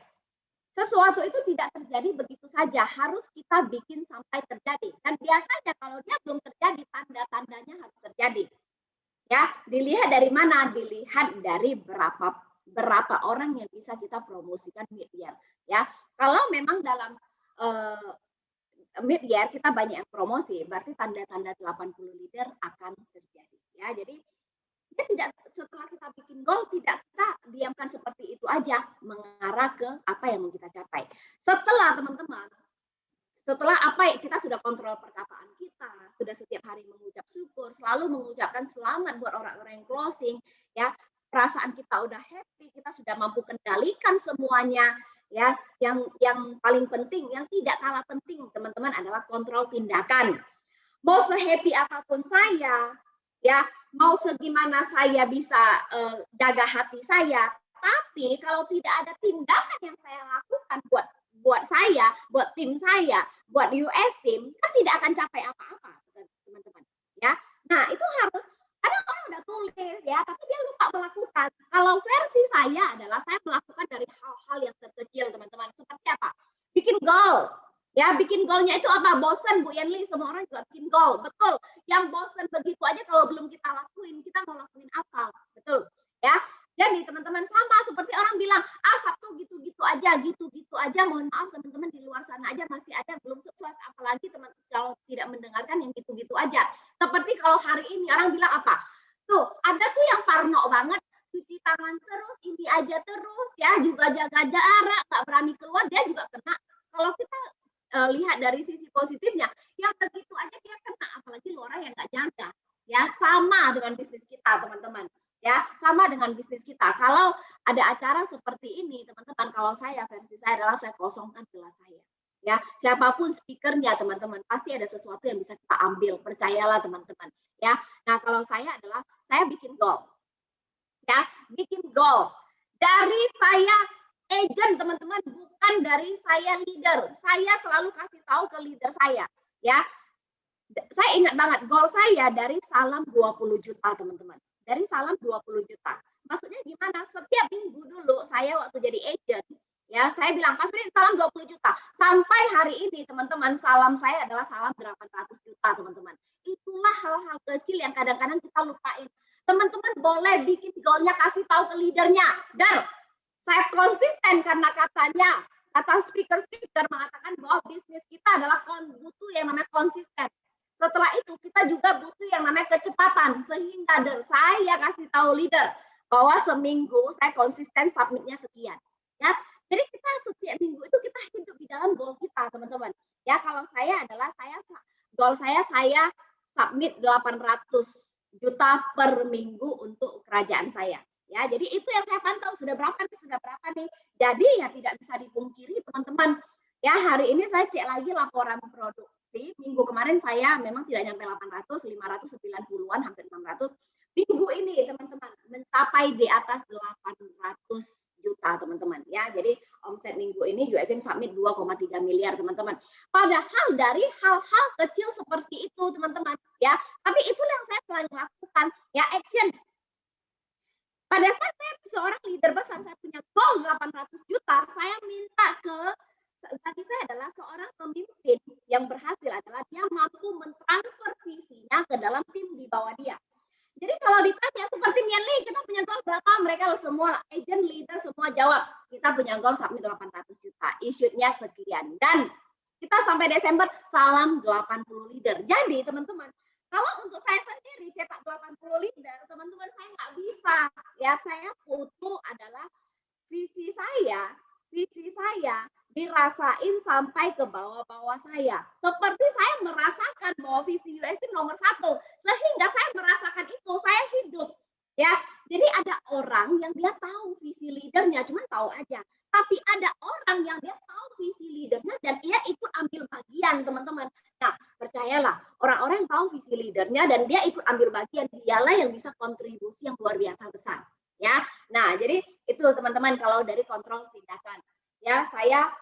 sesuatu itu tidak terjadi begitu saja, harus kita bikin sampai terjadi. Dan biasanya kalau dia belum terjadi, tanda-tandanya harus terjadi. Ya, dilihat dari mana? Dilihat dari berapa orang yang bisa kita promosikan mid-year. Ya, kalau memang dalam mid-year kita banyak yang promosi, berarti tanda-tanda 80 leader akan terjadi. Ya, jadi kita tidak setelah kita bikin goal tidak kita diamkan seperti itu aja, mengarah ke apa yang mau kita capai. Setelah teman-teman setelah apa kita sudah kontrol perkataan kita, sudah setiap hari mengucap syukur, selalu mengucapkan selamat buat orang-orang yang closing, ya perasaan kita udah happy, kita sudah mampu kendalikan semuanya, ya yang paling penting, yang tidak kalah penting teman-teman adalah kontrol tindakan. Mau se-happy apapun saya, ya mau segimana saya bisa jaga hati saya, tapi kalau tidak ada tindakan yang saya lakukan buat saya, buat tim saya, buat US team, kan tidak akan capai apa-apa, teman-teman. Ya, nah itu harus ada orang udah tulis ya, tapi dia lupa melakukan. Kalau versi saya adalah saya melakukan dari hal-hal yang terkecil, teman-teman. Seperti apa? Bikin goal. Ya, bikin goalnya itu apa? Bosan, Bu Yanli, semua orang juga bikin goal. Betul. Yang bosan begitu aja kalau belum kita lakuin, kita mau lakuin apa? Betul. Ya. Jadi teman-teman sama seperti orang bilang, Sabtu gitu-gitu aja, mohon maaf teman-teman di luar sana aja masih ada belum sukses, apalagi teman kalau tidak mendengarkan yang gitu-gitu aja. Seperti kalau hari ini orang bilang apa? Tuh, ada tuh yang parno banget, cuci tangan terus, ini aja terus ya, juga jaga jarak, nggak berani keluar, dia juga kena. Kalau kita lihat dari sisi positifnya, yang begitu aja dia kena, apalagi orang yang nggak jaga. Ya, sama dengan bisnis kita, teman-teman. Ya, sama dengan bisnis kita. Kalau ada acara seperti ini, teman-teman, kalau versi saya adalah saya kosongkan gelas saya. Ya, siapapun speakernya, teman-teman, pasti ada sesuatu yang bisa kita ambil, percayalah, teman-teman. Ya, nah kalau saya adalah saya bikin goal. Ya, bikin goal. Dari saya agent, teman-teman, bukan dari saya leader. Saya selalu kasih tahu ke leader saya. Ya, saya ingat banget goal saya dari salam 20 juta, teman-teman. Dari salam 20 juta. Maksudnya gimana? Setiap minggu dulu saya waktu jadi agent, ya saya bilang, Pak Sri, salam 20 juta. Sampai hari ini, teman-teman, salam saya adalah salam 800 juta, teman-teman. Itulah hal-hal kecil yang kadang-kadang kita lupain. Teman-teman boleh bikin goalnya, kasih tahu ke leadernya. Dan saya konsisten karena kata speaker mengatakan bahwa bisnis kita adalah butuh yang namanya konsisten. Setelah itu kita juga butuh yang namanya kecepatan, sehingga saya kasih tahu leader bahwa seminggu saya konsisten submitnya sekian. Ya, jadi kita setiap minggu itu kita hidup di dalam goal kita, teman-teman. Ya, kalau saya adalah goal saya submit 800 juta per minggu untuk kerajaan saya. Ya, jadi itu yang saya pantau, sudah berapa nih. Jadi ya tidak bisa dipungkiri, teman-teman. Ya, hari ini saya cek lagi laporan produk. Minggu kemarin saya memang tidak nyampe 800, 590-an, hampir 600. Minggu ini, teman-teman, mencapai di atas 800 juta, teman-teman. Ya, jadi omset minggu ini USM submit 2,3 miliar, teman-teman. Padahal dari hal-hal kecil seperti itu, teman-teman. Ya, tapi itulah yang saya selalu lakukan. Ya, action. Pada saat saya seorang leader besar, saya punya goal 800 juta, saya minta bagi saya adalah seorang pemimpin yang berhasil adalah dia mampu mentransfer visinya ke dalam tim di bawah dia. Jadi kalau ditanya seperti Mianli, kita punya goal berapa? Mereka semua agent leader semua jawab, kita punya goal submit 800 juta, issue-nya sekian. Dan kita sampai Desember salam 80 leader. Jadi teman-teman, kalau untuk saya sendiri cetak 80 leader, teman-teman, saya nggak bisa. Ya, saya butuh adalah visi saya dirasain sampai ke bawah-bawah saya. Seperti saya merasakan bahwa visi USM nomor 1, sehingga saya merasakan itu, saya hidup. Ya, jadi ada orang yang dia tahu visi leadernya, cuma tahu aja. Tapi ada orang yang dia tahu visi leadernya dan dia ikut ambil bagian, teman-teman. Nah, percayalah, orang-orang yang tahu visi leadernya dan dia ikut ambil bagian, dialah yang bisa kontribusi yang luar biasa besar. Ya, nah jadi itu teman-teman kalau dari kontrol tindakan. Ya, saya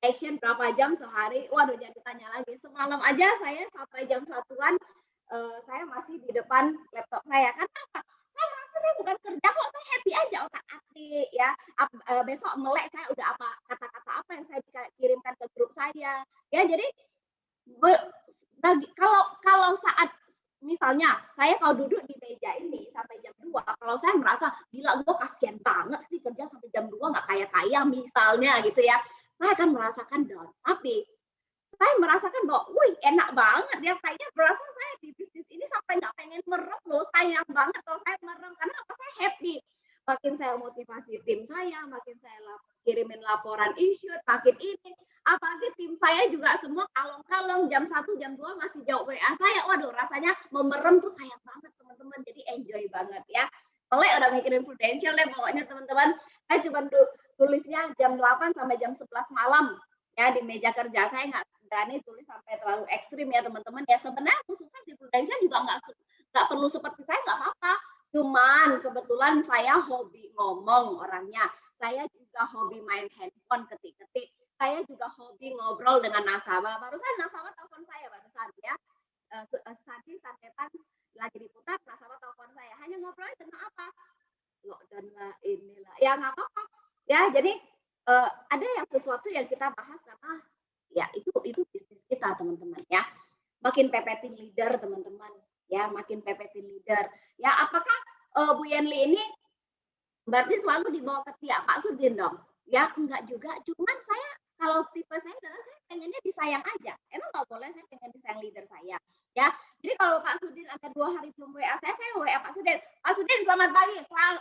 action berapa jam sehari? Waduh, jangan ditanya lagi. Semalam aja saya sampai jam 1-an, saya masih di depan laptop saya. Kenapa? Saya merasa saya bukan kerja kok, saya happy aja, otak-atik ya. Besok melek saya udah apa kata-kata apa yang saya kirimkan ke grup saya. Ya, jadi kalau saat misalnya saya kalau duduk di meja ini sampai jam 2, kalau saya merasa gila gue kasihan banget sih kerja sampai jam 2 nggak kaya-kaya misalnya gitu ya, saya akan merasakan down. Tapi saya merasakan bahwa wih enak banget ya, kayaknya berasa saya di bisnis ini sampai nggak pengen merem loh, sayang banget kalau saya merem. Karena apa? Saya happy. Makin saya motivasi tim saya, makin saya kirimin laporan issue, makin ini. Apalagi tim saya juga semua kalong-kalong, jam 1, jam 2 masih jawab WA saya. Waduh, rasanya memerem tuh sayang banget, teman-teman. Jadi enjoy banget ya. Oleh udah mikirin prudential deh pokoknya, teman-teman. Saya cuma tulisnya jam 8 sampai jam 11 malam ya di meja kerja. Saya nggak berani tulis sampai terlalu ekstrim ya, teman-teman. Ya sebenarnya sukses di prudential juga nggak perlu seperti saya, nggak apa-apa. Cuman kebetulan saya hobi ngomong orangnya. Saya juga hobi main handphone, ketik-ketik. Saya juga hobi ngobrol dengan nasabah. Barusan nasabah telepon saya barusan ya. Tadi santetan lagi diputar, nasabah telepon saya. Hanya ngobrol tentang apa? Lockdown lah, inilah. Ya nggak apa-apa. Ya, jadi ada yang sesuatu yang kita bahas karena ya itu bisnis kita, teman-teman ya. Makin pepetin leader, teman-teman. Ya, makin pepetin leader. Ya, apakah Bu Yenli ini berarti selalu dibawa ke tiap Pak Sudin dong? Ya, enggak juga. Cuman saya kalau tipe saya adalah saya pengennya disayang aja. Emang nggak boleh saya pengen disayang leader saya. Ya, jadi kalau Pak Sudin ada 2 hari belum WA saya WA Pak Sudin. Pak Sudin selamat pagi,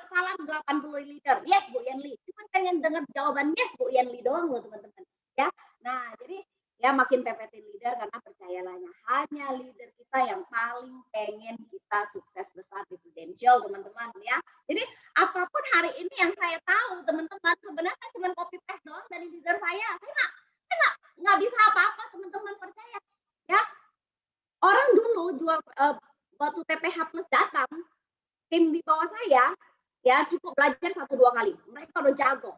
salam 80 liter. Yes Bu Yenli. Cuma pengen dengar jawaban yes Bu Yenli doang loh teman-teman. Ya, nah jadi ya makin pepetin leader karena percayalahnya hanya leader kita yang paling pengen kita sukses besar di Prudential teman-teman ya. Jadi apapun hari ini yang saya tahu teman-teman sebenarnya cuma copy paste doang dari leader saya. Saya nggak bisa apa-apa teman-teman percaya ya. Orang dulu jual waktu PPH Plus datang, tim di bawah saya ya cukup belajar 1-2 kali. Mereka udah jago.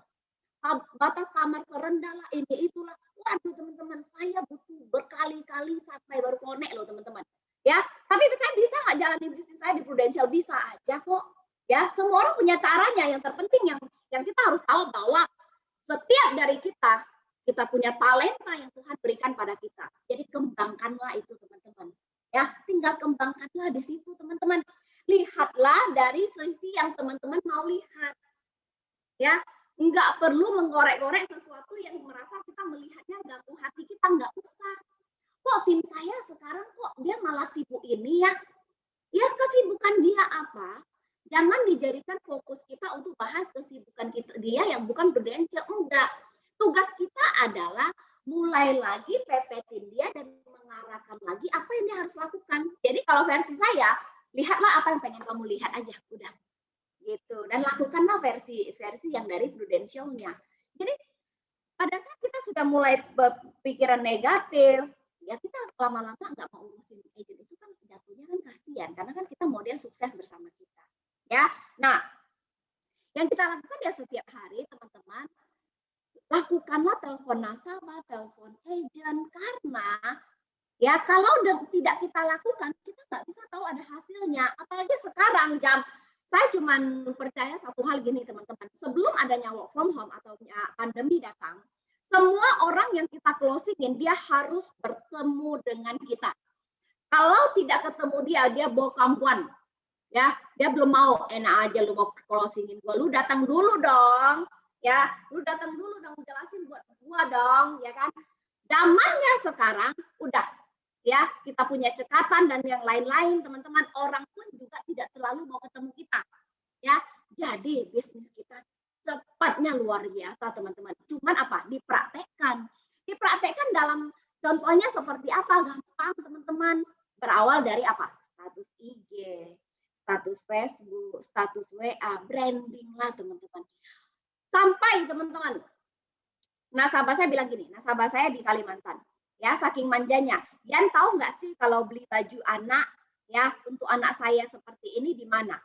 Batas kamar terendah lah, ini itulah. Waduh teman-teman, saya butuh berkali-kali sampai baru connect loh teman-teman. Ya, tapi saya bisa nggak jalani bisnis saya di Prudential? Bisa aja kok. Ya, semua orang punya caranya. Yang terpenting yang kita harus tahu bahwa setiap dari kita punya talenta yang Tuhan berikan pada kita. Jadi kembangkanlah itu teman-teman. Ya, tinggal kembangkanlah di situ teman-teman. Lihatlah dari sisi yang teman-teman mau lihat. Ya, nggak perlu menggorek-gorek sesuatu yang merasa kita melihatnya ganggu hati kita, nggak usah. Kok tim saya sekarang kok dia malah sibuk ini ya? Ya kesibukan dia apa? Jangan dijadikan fokus kita untuk bahas kesibukan dia yang bukan Prudential, enggak. Tugas kita adalah mulai lagi pepetin dia dan mengarahkan lagi apa yang dia harus lakukan. Jadi kalau versi saya, lihatlah apa yang pengen kamu lihat aja, udah gitu. Dan lakukanlah versi yang dari Prudential-nya. Jadi pada saat kita sudah mulai berpikiran negatif, ya kita lama-lama nggak mau urusin agent itu kan jatuhnya kan kasihan karena kan kita mau dia sukses bersama kita. Ya, nah yang kita lakukan ya setiap hari teman-teman, lakukanlah telepon nasabah, telepon agent karena ya kalau tidak kita lakukan kita nggak bisa tahu ada hasilnya. Apalagi sekarang saya cuma percaya satu hal gini teman-teman, sebelum adanya work from home atau pandemi datang, semua orang yang kita closingin dia harus bertemu dengan kita. Kalau tidak ketemu dia bawa kambuan. Ya, dia belum mau, enak aja lu mau closingin gua, lu datang dulu dong. Ya, lu datang dulu dong jelasin buat gua dong, ya kan? Zamannya sekarang udah ya, kita punya cekatan dan yang lain-lain teman-teman, orang pun juga tidak selalu mau ketemu kita. Ya, jadi bisnis kita cepatnya luar biasa teman-teman. Cuman apa? Dipraktekkan. Dipraktekkan dalam contohnya seperti apa? Gampang teman-teman. Berawal dari apa? Status IG, status Facebook, status WA, branding lah teman-teman. Sampai teman-teman, nasabah saya bilang gini, nasabah saya di Kalimantan, ya saking manjanya, Yan tahu nggak sih kalau beli baju anak, ya untuk anak saya seperti ini di mana?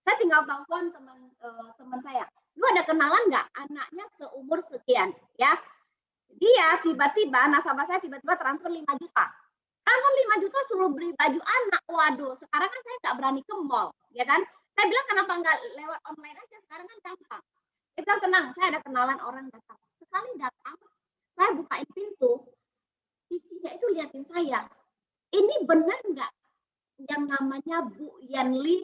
Saya tinggal telepon teman saya, lu ada kenalan nggak anaknya seumur sekian, ya? Dia tiba-tiba nasabah saya tiba-tiba transfer 5 juta. Transfer 5 juta suruh beli baju anak. Waduh, sekarang kan saya nggak berani ke mall, ya kan? Saya bilang kenapa nggak lewat online aja? Sekarang kan gampang. Kita tenang, saya ada kenalan orang datang. Sekali datang, saya bukain pintu, cicinya itu liatin saya. Ini benar nggak yang namanya Bu Yanli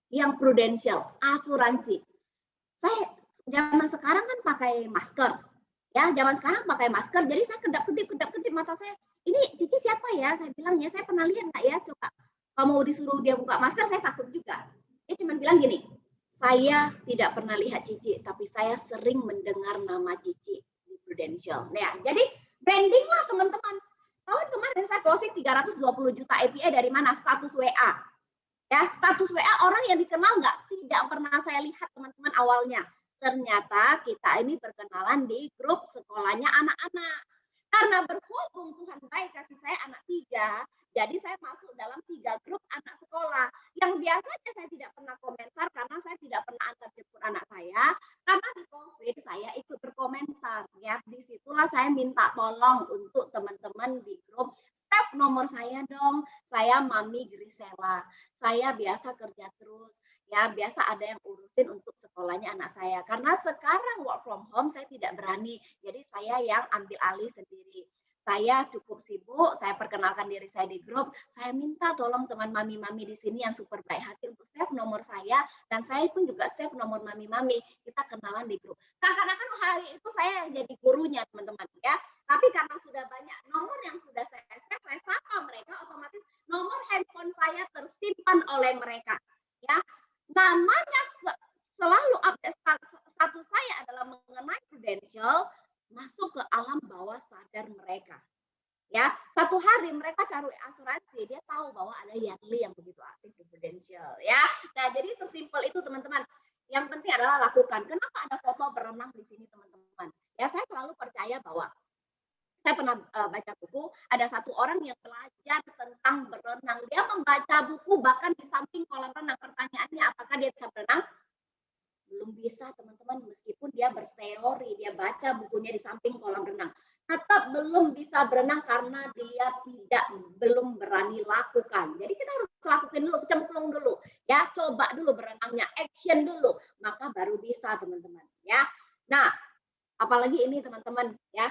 yang Prudential, asuransi? Saya zaman sekarang kan pakai masker. Ya, zaman sekarang pakai masker, jadi saya kedap-kedip mata saya. Ini Cici siapa ya? Saya bilang ya, saya pernah lihat nggak ya? Coba kamu disuruh dia buka masker, saya takut juga. Dia cuma bilang gini, saya tidak pernah lihat Cici, tapi saya sering mendengar nama Cici di Prudential. Nah, jadi branding lah teman-teman. Tahun kemarin saya closing 320 juta APA dari mana? Status WA. Ya, status WA orang yang dikenal nggak? Tidak pernah saya lihat teman-teman awalnya. Ternyata kita ini berkenalan di grup sekolahnya anak-anak. Karena berhubung Tuhan baik kasih saya anak 3, jadi saya masuk dalam 3 grup anak sekolah. Yang biasanya saya tidak pernah komentar karena saya tidak pernah antar jemput anak saya. Karena di COVID saya ikut berkomentar. Ya, disitulah saya minta tolong untuk teman-teman di grup. Step nomor saya dong, saya Mami Grisela. Saya biasa kerja terus. Ya, biasa ada yang urusin untuk sekolahnya anak saya. Karena sekarang work from home saya tidak berani. Jadi saya yang ambil alih sendiri. Saya cukup sibuk, saya perkenalkan diri saya di grup. Saya minta tolong teman mami-mami di sini yang super baik hati untuk save nomor saya dan saya pun juga save nomor mami-mami. Kita kenalan di grup. Seakan-akan hari itu saya jadi gurunya teman-teman ya. Tapi karena sudah banyak nomor yang sudah saya save, saya sapa mereka oleh mereka. Ya, namanya selalu update status saya adalah mengenai Prudential masuk ke alam bawah sadar mereka. Ya, satu hari mereka cari asuransi, dia tahu bahwa ada Yardley yang begitu aktif di Prudential. Ya, nah jadi sesimpel itu teman-teman. Yang penting adalah lakukan. Kenapa ada foto berenang di sini teman-teman? Ya, saya selalu percaya bahwa saya pernah baca buku, ada satu orang yang belajar tentang berenang. Dia membaca buku bahkan di samping kolam renang. Pertanyaannya, apakah dia bisa berenang? Belum bisa teman-teman, meskipun dia berteori, dia baca bukunya di samping kolam renang. Tetap belum bisa berenang karena dia belum berani lakukan. Jadi kita harus lakukan dulu, cemplung dulu. Ya, coba dulu berenangnya, action dulu. Maka baru bisa teman-teman. Ya, nah apalagi ini teman-teman ya.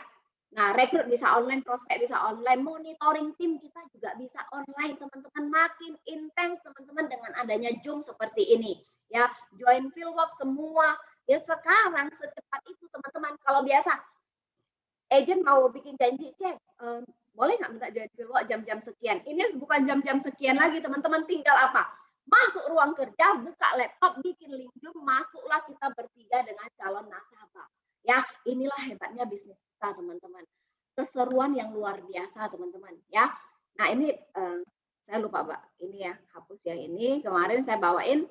Nah, rekrut bisa online, prospek bisa online, monitoring tim kita juga bisa online, teman-teman. Makin intens, teman-teman, dengan adanya Zoom seperti ini. Ya, join fieldwork semua. Ya, sekarang secepat itu, teman-teman. Kalau biasa, agent mau bikin janji, cek, boleh nggak minta join fieldwork jam-jam sekian? Ini bukan jam-jam sekian lagi, teman-teman. Tinggal apa? Masuk ruang kerja, buka laptop, bikin link Zoom, masuklah kita bertiga dengan calon nasabah. Ya, inilah hebatnya bisnis kita, teman-teman. Keseruan yang luar biasa, teman-teman. Ya, nah ini saya lupa, Mbak. Ini ya, hapus yang ini. Kemarin saya bawain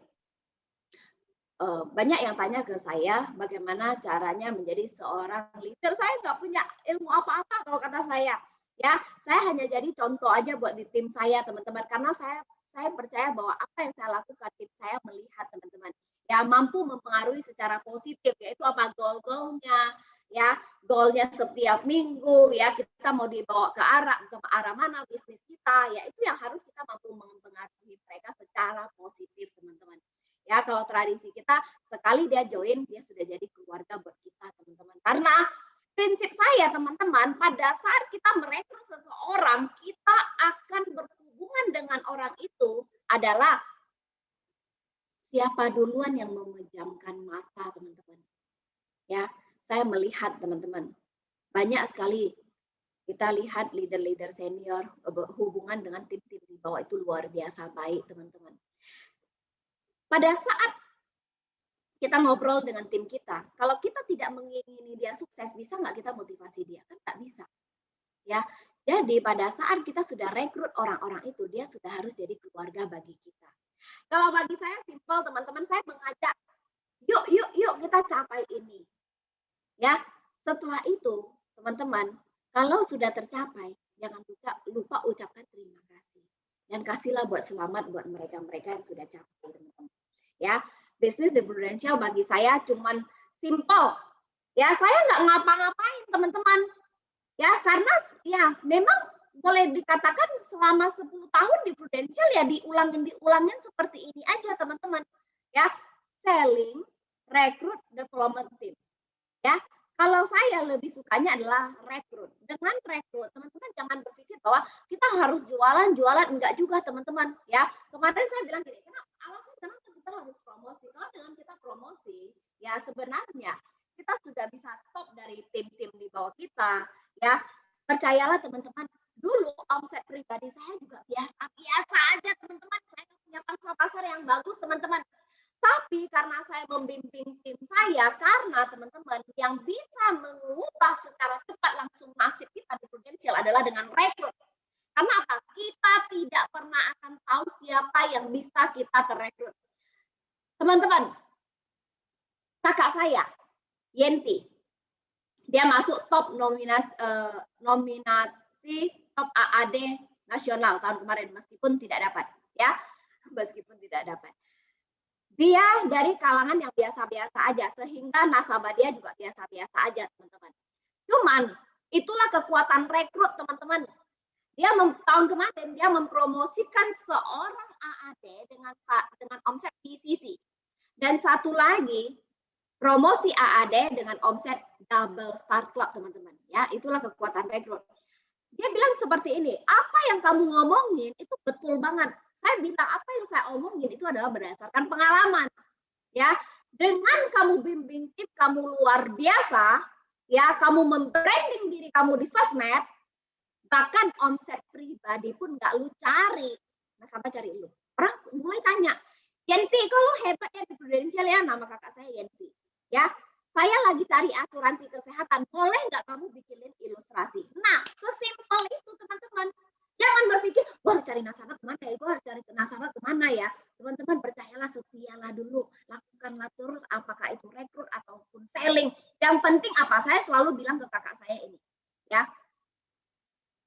banyak yang tanya ke saya bagaimana caranya menjadi seorang leader. Saya nggak punya ilmu apa-apa kalau kata saya. Ya, saya hanya jadi contoh aja buat di tim saya, teman-teman. Karena saya percaya bahwa apa yang saya lakukan, tim saya melihat, teman-teman, ya mampu mempengaruhi secara positif, yaitu apa goal-goalnya, ya goalnya setiap minggu, ya kita mau dibawa ke arah mana bisnis kita, ya itu yang harus kita mampu mempengaruhi mereka secara positif, teman-teman. Ya, kalau tradisi kita sekali dia join, dia sudah jadi keluarga buat kita, teman-teman. Karena prinsip saya, teman-teman, pada saat kita merekrut seseorang, kita akan berhubungan dengan orang itu adalah siapa duluan yang memejamkan mata, teman-teman. Ya, saya melihat, teman-teman, banyak sekali kita lihat leader-leader senior hubungan dengan tim-tim di bawah itu luar biasa baik, teman-teman. Pada saat kita ngobrol dengan tim kita, kalau kita tidak mengingini dia sukses, bisa nggak kita motivasi dia? Kan nggak bisa. Ya, jadi pada saat kita sudah rekrut orang-orang itu, dia sudah harus jadi keluarga bagi kita. Kalau bagi saya simpel, teman-teman, saya mengajak, yuk kita capai ini. Ya, setelah itu, teman-teman, kalau sudah tercapai, jangan lupa ucapkan terima kasih. Dan kasihlah buat selamat buat mereka-mereka yang sudah capai, teman-teman. Ya, bisnis di Prudential bagi saya cuman simple. Ya, saya nggak ngapa-ngapain, teman-teman. Ya, karena ya memang boleh dikatakan selama 10 tahun di Prudential ya diulangin seperti ini aja, teman-teman. Ya, selling, rekrut, development team. Ya, kalau saya lebih sukanya adalah rekrut. Dengan rekrut, teman-teman jangan berpikir bahwa kita harus jualan, enggak juga, teman-teman. Ya, kemarin saya bilang gini, kenapa kita harus promosi? Kalau dengan kita promosi, ya sebenarnya kita sudah bisa top dari tim-tim di bawah kita. Ya, percayalah teman-teman. Dulu omset pribadi saya juga biasa aja, teman-teman. Saya punya pangsa pasar yang bagus, teman-teman. Tapi karena saya membimbing tim saya, karena teman-teman yang bisa mengubah secara cepat langsung nasib kita di Prudential adalah dengan rekrut. Karena apa? Kita tidak pernah akan tahu siapa yang bisa kita terrekrut. Teman-teman, kakak saya, Yenti, dia masuk top nominasi top AAD nasional tahun kemarin, meskipun tidak dapat. Ya, meskipun tidak dapat. Dia dari kalangan yang biasa-biasa aja, sehingga nasabah dia juga biasa-biasa aja, teman-teman. Cuman, itulah kekuatan rekrut, teman-teman. Dia tahun kemarin dia mempromosikan seorang AAD dengan omset PCC. Dan satu lagi, promosi AAD dengan omset double Star Club, teman-teman. Ya, itulah kekuatan rekrut. Dia bilang seperti ini, apa yang kamu ngomongin itu betul banget. Saya bilang apa yang saya omongin itu adalah berdasarkan pengalaman. Ya, dengan kamu bimbing tim kamu luar biasa, ya, kamu membranding diri kamu di sosmed, bahkan omset pribadi pun nggak lu cari, nasabah cari lu. Orang mulai tanya, Yenti, kalau hebat ya di Prudential ya, nama kakak saya Yenti. Ya, saya lagi cari asuransi kesehatan, boleh nggak kamu bikinin ilustrasi? Nah, sesimpel itu teman-teman. Jangan berpikir, gue harus cari nasabah kemana ya, gue harus cari nasabah kemana ya. Teman-teman percayalah, setialah dulu, lakukanlah terus, apakah itu rekrut ataupun selling. Yang penting apa? Saya selalu bilang ke kakak saya ini, ya,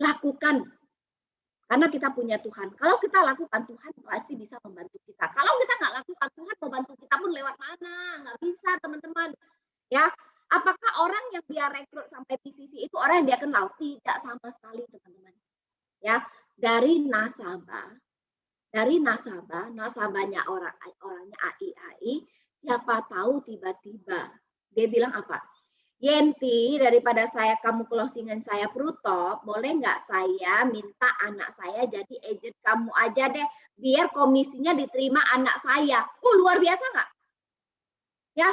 lakukan. Karena kita punya Tuhan. Kalau kita lakukan, Tuhan pasti bisa membantu kita. Kalau kita nggak lakukan, Tuhan mau bantu kita pun lewat mana? Nggak bisa, teman-teman. Ya, apakah orang yang dia rekrut sampai PCC itu orang yang dia kenal? Tidak sama sekali, teman-teman. Ya, dari nasabahnya orangnya AI, siapa tahu tiba-tiba dia bilang apa? Yenti, daripada kamu closingan saya Prutop, boleh nggak saya minta anak saya jadi agent kamu aja deh, biar komisinya diterima anak saya. Luar biasa nggak? Ya,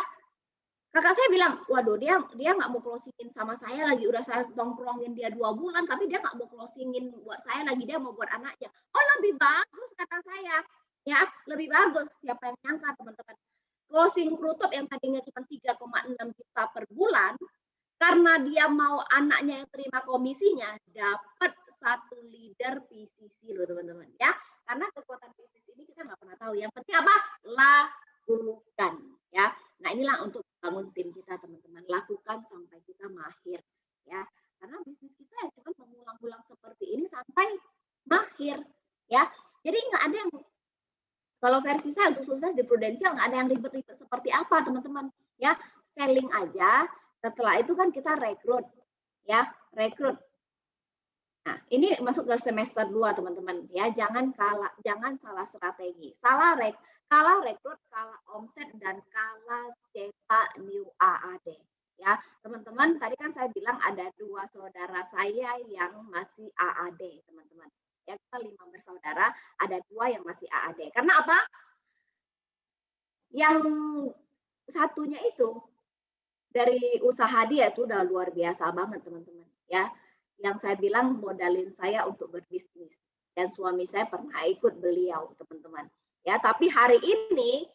kakak saya bilang, waduh dia nggak mau closingin sama saya lagi, udah saya nongkrongin dia 2 bulan, tapi dia nggak mau closingin buat saya lagi, dia mau buat anaknya. Lebih bagus kata saya, ya lebih bagus. Siapa yang nyangka teman-teman? Closing Prutop yang tadinya cuma 3,6 juta per bulan, karena dia mau anaknya yang terima komisinya, dapat 1 leader PCC loh teman-teman ya. Karena kekuatan bisnis ini kita nggak pernah tahu. Yang penting apa? Lakukan ya. Nah inilah untuk bangun tim kita teman-teman. Lakukan sampai kita mahir ya. Karena bisnis kita ya cuma mengulang-ulang seperti ini sampai mahir ya. Jadi nggak ada yang, kalau versi saya untuk sukses di Prudential nggak ada yang ribet-ribet seperti apa teman-teman ya. Selling aja. Setelah itu kan kita rekrut ya, rekrut. Nah, ini masuk ke semester 2 teman-teman ya. Jangan salah strategi. Kalah rekrut, kalah omset, dan kalah cetak new AAD ya. Teman-teman, tadi kan saya bilang ada 2 saudara saya yang masih AAD, teman-teman. Ya, kita 5 bersaudara, ada 2 yang masih AAD. Karena apa? Yang satunya itu dari usaha dia itu udah luar biasa banget teman-teman ya. Yang saya bilang modalin saya untuk berbisnis, dan suami saya pernah ikut beliau teman-teman ya. Tapi hari ini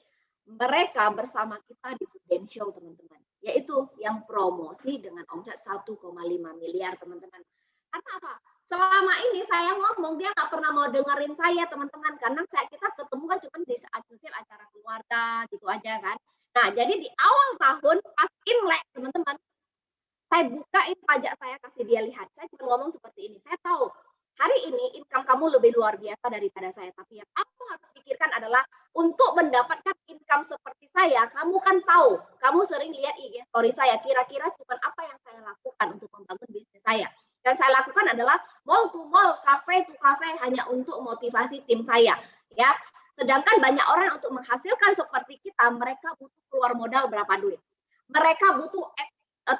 mereka bersama kita di Prudential teman-teman, yaitu yang promosi dengan omset 1,5 miliar teman-teman. Karena apa? Selama ini saya ngomong dia nggak pernah mau dengerin saya teman-teman, karena kita ketemu kan cuma di saat setiap acara keluarga gitu aja kan. Nah, jadi di awal tahun pas Imlek, teman-teman, saya bukain pajak saya, kasih dia lihat. Saya cuma ngomong seperti ini. Saya tahu hari ini income kamu lebih luar biasa daripada saya, tapi yang aku harus pikirkan adalah untuk mendapatkan income seperti saya, kamu kan tahu, kamu sering lihat IG story saya, kira-kira cuma apa yang saya lakukan untuk membangun bisnis saya. Yang saya lakukan adalah mall to mall, cafe to cafe, hanya untuk motivasi tim saya, ya. Sedangkan banyak orang untuk menghasilkan seperti kita, mereka butuh keluar modal berapa duit. Mereka butuh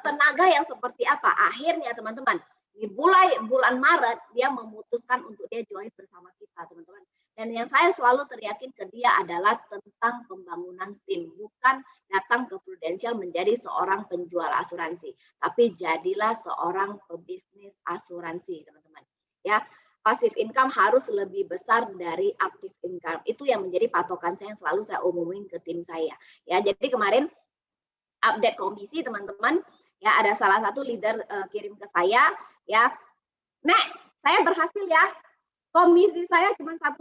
tenaga yang seperti apa. Akhirnya teman-teman, di bulan Maret, dia memutuskan untuk dia join bersama kita, teman-teman. Dan yang saya selalu teriakin ke dia adalah tentang pembangunan tim. Bukan datang ke Prudential menjadi seorang penjual asuransi, tapi jadilah seorang pebisnis asuransi, teman-teman. Ya, passive income harus lebih besar dari active income. Itu yang menjadi patokan saya yang selalu saya umumin ke tim saya. Ya, jadi kemarin update komisi teman-teman, ya ada salah satu leader kirim ke saya, ya, Nek, saya berhasil ya. Komisi saya cuma 1,4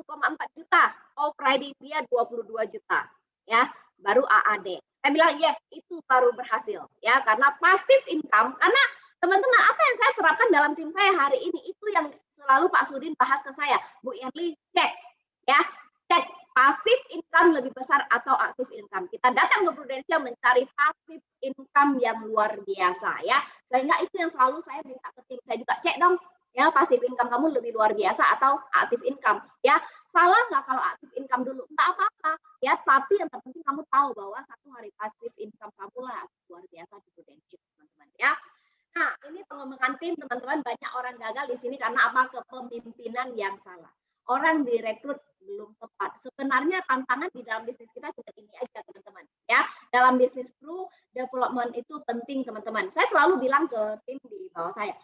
juta, operating dia 22 juta, ya, baru AAD. Saya bilang yes, itu baru berhasil, ya, karena passive income. Karena teman-teman, apa yang saya terapkan dalam tim saya hari ini itu yang selalu Pak Sudin bahas ke saya, Bu Erli, cek, ya, cek passive income lebih besar atau active income. Kita datang ke Prudential mencari passive income yang luar biasa, ya, sehingga itu yang selalu saya minta ke tim saya juga, cek dong. Ya, passive income kamu lebih luar biasa atau active income. Ya, salah nggak kalau active income dulu? Nggak apa-apa. Ya, tapi yang terpenting kamu tahu bahwa satu hari passive income kamu lah luar biasa di Prudential, teman-teman. Ya. Nah, ini pengembangan tim, teman-teman. Banyak orang gagal di sini karena apa? Kepemimpinan yang salah. Orang direkrut belum tepat. Sebenarnya tantangan di dalam bisnis kita cuma ini aja, teman-teman. Ya, dalam bisnis crew development itu penting, teman-teman. Saya selalu bilang ke tim di bawah saya,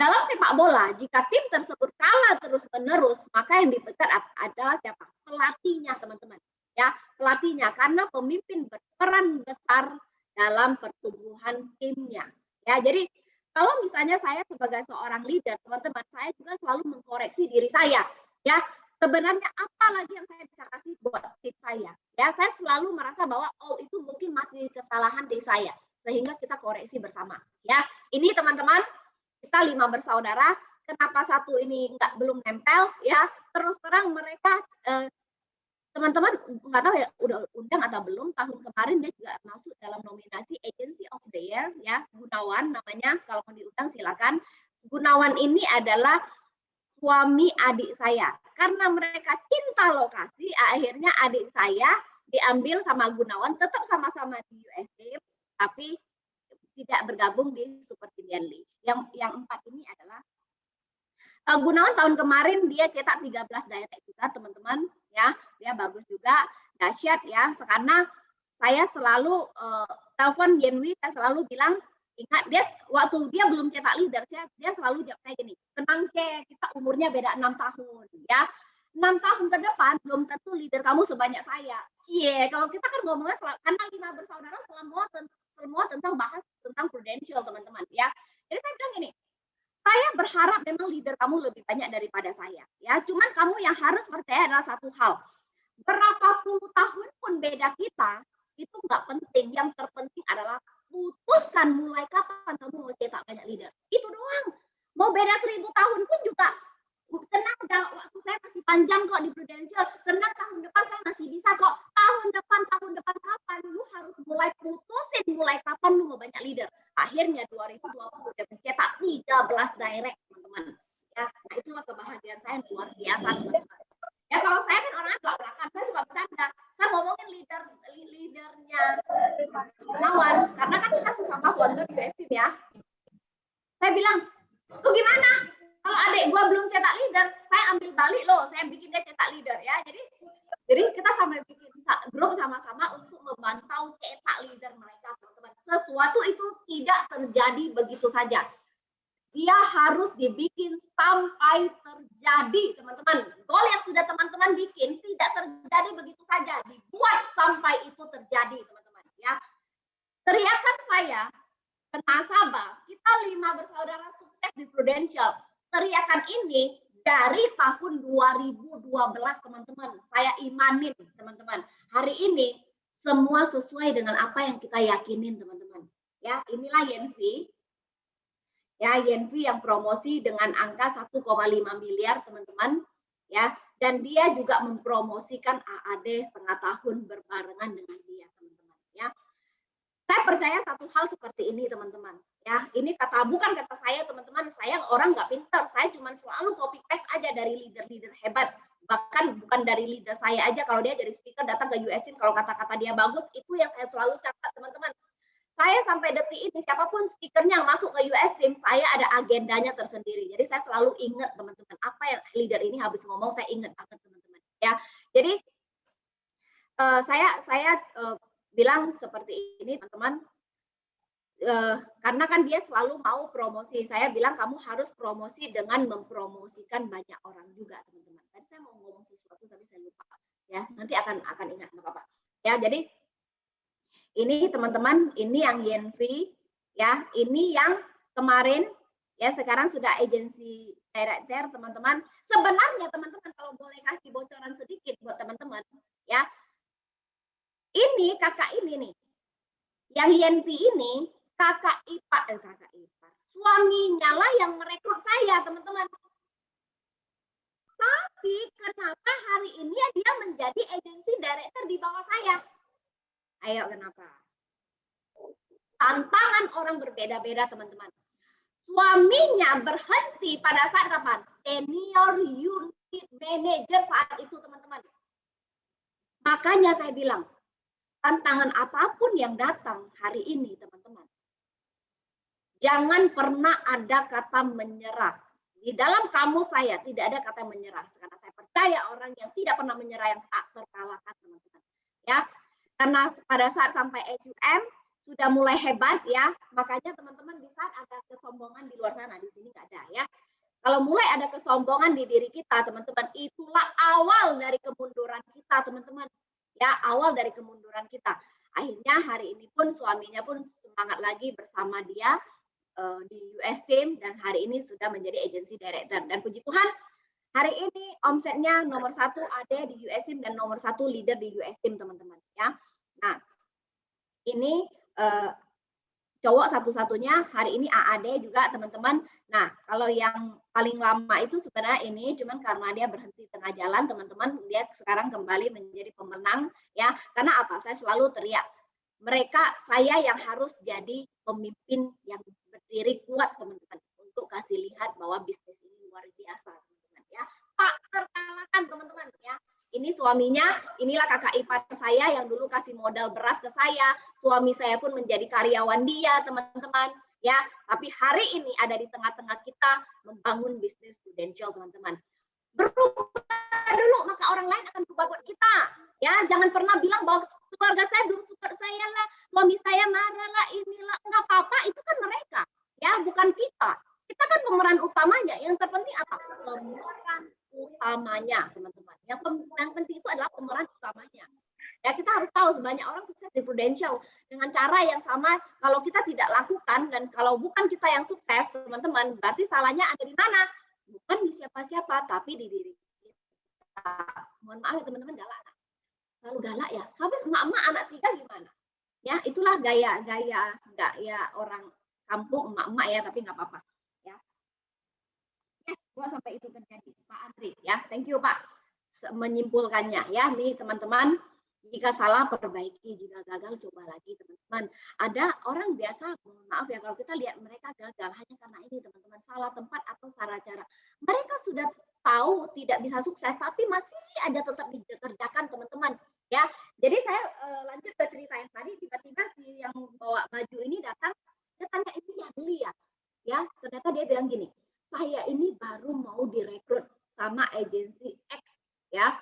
Dalam sepak bola, jika tim tersebut kalah terus-menerus, maka yang dipecat adalah siapa? Pelatihnya, teman-teman. Ya, pelatihnya, karena pemimpin berperan besar dalam pertumbuhan timnya. Ya, jadi kalau misalnya saya sebagai seorang leader, teman-teman, saya juga selalu mengkoreksi diri saya. Ya, sebenarnya apa lagi yang saya bisa kasih buat tim saya? Ya, saya selalu merasa bahwa oh itu mungkin masih kesalahan di saya, sehingga kita koreksi bersama. Ya, ini teman-teman kita 5 bersaudara, kenapa satu ini belum nempel ya, terus terang mereka teman-teman nggak tahu ya udah undang atau belum, tahun kemarin dia juga masuk dalam nominasi Agency of the Year ya, Gunawan namanya, kalau mau diundang silakan. Gunawan ini adalah suami adik saya, karena mereka cinta lokasi, akhirnya adik saya diambil sama Gunawan, tetap sama-sama di USA, tapi tidak bergabung di Super Indian League. Yang 4 ini adalah Gunawan tahun kemarin dia cetak 13 direct juga, teman-teman ya. Dia bagus juga, dahsyat ya. Karena saya selalu telepon Yenwi, saya selalu bilang ingat dia waktu dia belum cetak leader, dia selalu jawab kayak gini, tenang ke, kita umurnya beda 6 tahun ya. 6 tahun ke depan belum tentu leader kamu sebanyak saya. Cie, kalau kita kan ngomongnya karena 5 bersaudara semua tentang bahas tentang prudential, teman-teman ya. Jadi saya bilang gini, saya berharap memang leader kamu lebih banyak daripada saya ya. Cuman kamu yang harus percaya adalah satu hal, berapa puluh tahun pun beda kita itu nggak penting, yang terpenting adalah putuskan mulai kapan kamu mau cetak banyak leader, itu doang. Mau beda 1000 tahun pun juga tenang, waktu saya masih panjang kok di Prudential, tenang tahun depan saya masih bisa kok. Tahun depan kapan, lu harus mulai putusin mulai kapan lu mau banyak leader. Akhirnya 2020 udah mencetak 13 direct, teman-teman ya. Nah itulah kebahagiaan saya yang luar biasa, teman-teman ya. Kalau saya kan orangnya belak-belakan, saya suka bercanda, saya ngomongin leadernya Gunawan, karena kan kita sesama founder di USIM ya. Saya bilang, lu gimana? Kalau adik gua belum cetak leader, saya ambil balik loh, saya bikin dia cetak leader ya. Jadi kita sampai bikin grup sama-sama untuk memantau cetak leader mereka, teman-teman. Sesuatu itu tidak terjadi begitu saja. Dia harus dibikin sampai terjadi, teman-teman. Goal yang sudah teman-teman bikin tidak terjadi begitu saja, dibuat sampai itu terjadi, teman-teman ya. Teriakan saya ke nasabah, kita 5 bersaudara sukses di Prudential. Teriakan ini dari tahun 2012, teman-teman. Saya imanin, teman-teman. Hari ini semua sesuai dengan apa yang kita yakinin, teman-teman. Ya, inilah Yenvi. Ya, Yenvi yang promosi dengan angka 1,5 miliar, teman-teman. Ya, dan dia juga mempromosikan AAD setengah tahun berbarengan dengan dia, teman-teman. Ya, saya percaya satu hal seperti ini, teman-teman ya. Ini bukan kata saya, teman-teman, saya orang nggak pintar, saya cuma selalu copy paste aja dari leader-leader hebat, bahkan bukan dari leader saya aja. Kalau dia jadi speaker datang ke USIM, kalau kata-kata dia bagus, itu yang saya selalu catat, teman-teman. Saya sampai detik ini siapapun speakernya yang masuk ke USIM, saya ada agendanya tersendiri. Jadi saya selalu ingat, teman-teman, apa yang leader ini habis ngomong, saya ingat banget, teman-teman ya. Jadi saya bilang seperti ini, teman-teman, karena kan dia selalu mau promosi. Saya bilang kamu harus promosi dengan mempromosikan banyak orang juga, teman-teman. Tadi saya mau ngomong sesuatu tapi saya lupa ya, nanti akan ingat, nggak apa-apa ya. Jadi ini, teman-teman, ini yang Yenvi ya, ini yang kemarin ya, sekarang sudah agency director, teman-teman. Sebenarnya, teman-teman, kalau boleh kasih bocoran sedikit buat teman-teman ya, ini kakak ini nih, yang Yenvi ini kakak ipar, suaminya lah yang merekrut saya, teman-teman. Tapi kenapa hari ini dia menjadi agency director di bawah saya? Ayo, kenapa? Tantangan orang berbeda-beda, teman-teman. Suaminya berhenti pada saat kapan? Senior unit manager saat itu, teman-teman. Makanya saya bilang, tantangan apapun yang datang hari ini, teman-teman, jangan pernah ada kata menyerah. Di dalam kamus saya tidak ada kata menyerah, karena saya percaya orang yang tidak pernah menyerah yang tak terkalahkan, teman-teman. Ya, karena pada saat sampai SUM, sudah mulai hebat ya, makanya teman-teman di saat ada kesombongan di luar sana, di sini nggak ada ya. Kalau mulai ada kesombongan di diri kita, teman-teman, itulah awal dari kemunduran kita, teman-teman. Ya, awal dari kemunduran kita. Akhirnya hari ini pun suaminya pun semangat lagi bersama dia di US Team dan hari ini sudah menjadi agency director. Dan puji Tuhan, hari ini omsetnya nomor 1 ada di US Team dan nomor 1 leader di US Team, teman-teman. Ya, nah ini cowok satu-satunya, hari ini AAD juga, teman-teman. Nah, kalau yang paling lama itu sebenarnya ini cuman karena dia berhenti tengah jalan, teman-teman. Dia sekarang kembali menjadi pemenang ya. Karena apa? Saya selalu teriak, saya yang harus jadi pemimpin yang berdiri kuat, teman-teman, untuk kasih lihat bahwa bisnis ini luar biasa, teman-teman ya. Tak terkalahkan, teman-teman ya. Ini suaminya, inilah kakak ipar saya yang dulu kasih modal beras ke saya. Suami saya pun menjadi karyawan dia, teman-teman. Ya, tapi hari ini ada di tengah-tengah kita membangun bisnis Prudential, teman-teman. Berubah dulu, maka orang lain akan berubah buat kita. Ya, jangan pernah bilang bahwa keluarga saya belum support saya lah, suami saya marah lah, inilah, enggak apa-apa, itu kan mereka. Ya, bukan kita. Kita kan pemeran utamanya. Yang terpenting apa? Pemeran utamanya, teman-teman. Yang penting itu adalah pemeran utamanya. Ya, kita harus tahu sebanyak orang sukses di Prudential dengan cara yang sama. Kalau kita tidak lakukan dan kalau bukan kita yang sukses, teman-teman, berarti salahnya ada di mana? Bukan di siapa-siapa, tapi di diri kita. Mohon maaf ya teman-teman, galak. Lalu galak ya. Habis emak-emak anak 3 gimana? Ya, itulah gaya orang kampung emak-emak ya, tapi nggak apa-apa. Ya. Gua sampai itu terjadi, Pak Andri. Ya, thank you Pak. Menyimpulkannya ya, nih teman-teman, jika salah perbaiki, jika gagal coba lagi, teman-teman. Ada orang biasa, mohon maaf ya, kalau kita lihat mereka gagal hanya karena ini, teman-teman, salah tempat atau salah cara. Mereka sudah tahu tidak bisa sukses, tapi masih ada tetap dikerjakan, teman-teman. Ya, jadi saya lanjut ke cerita yang tadi. Tiba-tiba si yang bawa baju ini datang, dia tanya, ini ya beli ya? Ya, ternyata dia bilang gini, saya ini baru mau direkrut sama agensi X, ya.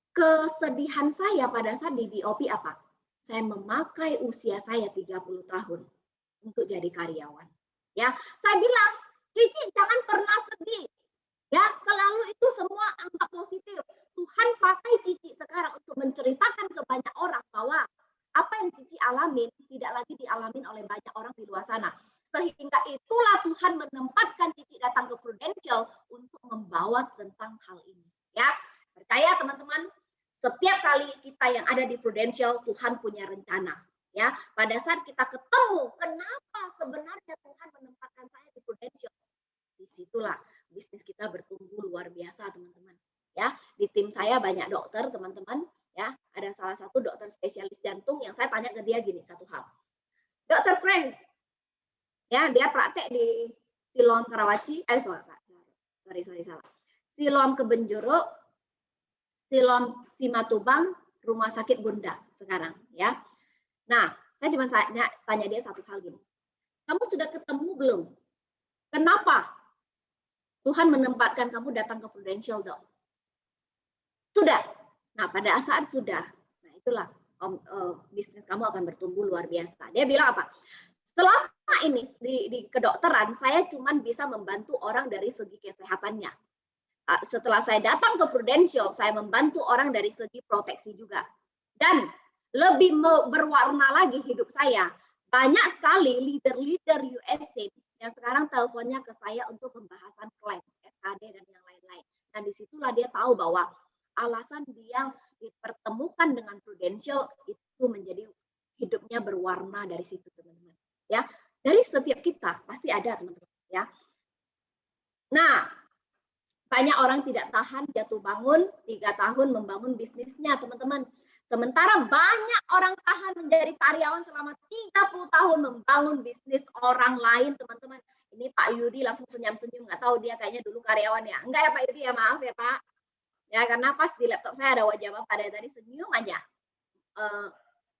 Kesedihan saya pada saat di BOP apa? Saya memakai usia saya 30 tahun untuk jadi karyawan. Ya, saya bilang, Cici jangan pernah sedih. Ya, selalu itu semua anggap positif. Tuhan pakai Cici sekarang untuk menceritakan ke banyak orang bahwa apa yang Cici alamin tidak lagi dialamin oleh banyak orang di luar sana. Sehingga itulah Tuhan menempatkan Cici datang ke Prudential untuk membawa tentang hal ini. Ya, percaya teman-teman, setiap kali kita yang ada di Prudential, Tuhan punya rencana. Ya, pada saat kita ketemu, kenapa sebenarnya Tuhan menempatkan saya di Prudential? Disitulah bisnis kita bertumbuh luar biasa, teman-teman. Ya, di tim saya banyak dokter, teman-teman. Ya, ada salah satu dokter spesialis jantung yang saya tanya ke dia gini satu hal. Dokter Frank, ya dia praktek di Siloam Karawaci, sorry salah. Siloam Kebenjoro, Siloam Simatubang, Rumah Sakit Bunda sekarang, ya. Nah, saya cuma tanya dia satu hal gini. Kamu sudah ketemu belum? Kenapa Tuhan menempatkan kamu datang ke Prudential, Dok? Sudah. Nah, pada saat sudah, nah itulah bisnis kamu akan bertumbuh luar biasa. Dia bilang apa? Selama ini di kedokteran, saya cuma bisa membantu orang dari segi kesehatannya. Setelah saya datang ke Prudential, saya membantu orang dari segi proteksi juga. Dan lebih berwarna lagi hidup saya. Banyak sekali leader-leader USA yang sekarang teleponnya ke saya untuk pembahasan klaim, SKD dan yang lain-lain. Nah, disitulah dia tahu bahwa alasan dia dipertemukan dengan Prudential itu menjadi hidupnya berwarna dari situ, teman-teman. Ya, dari setiap kita pasti ada, teman-teman. Ya. Nah, banyak orang tidak tahan jatuh bangun 3 tahun membangun bisnisnya, teman-teman. Sementara banyak orang tahan menjadi karyawan selama 30 tahun membangun bisnis orang lain, teman-teman. Ini Pak Yudi langsung senyum-senyum, nggak tahu dia kayaknya dulu karyawan ya. Enggak ya Pak Yudi ya, maaf ya Pak. Ya, karena pas di laptop saya ada wajah Bapak dari tadi senyum aja.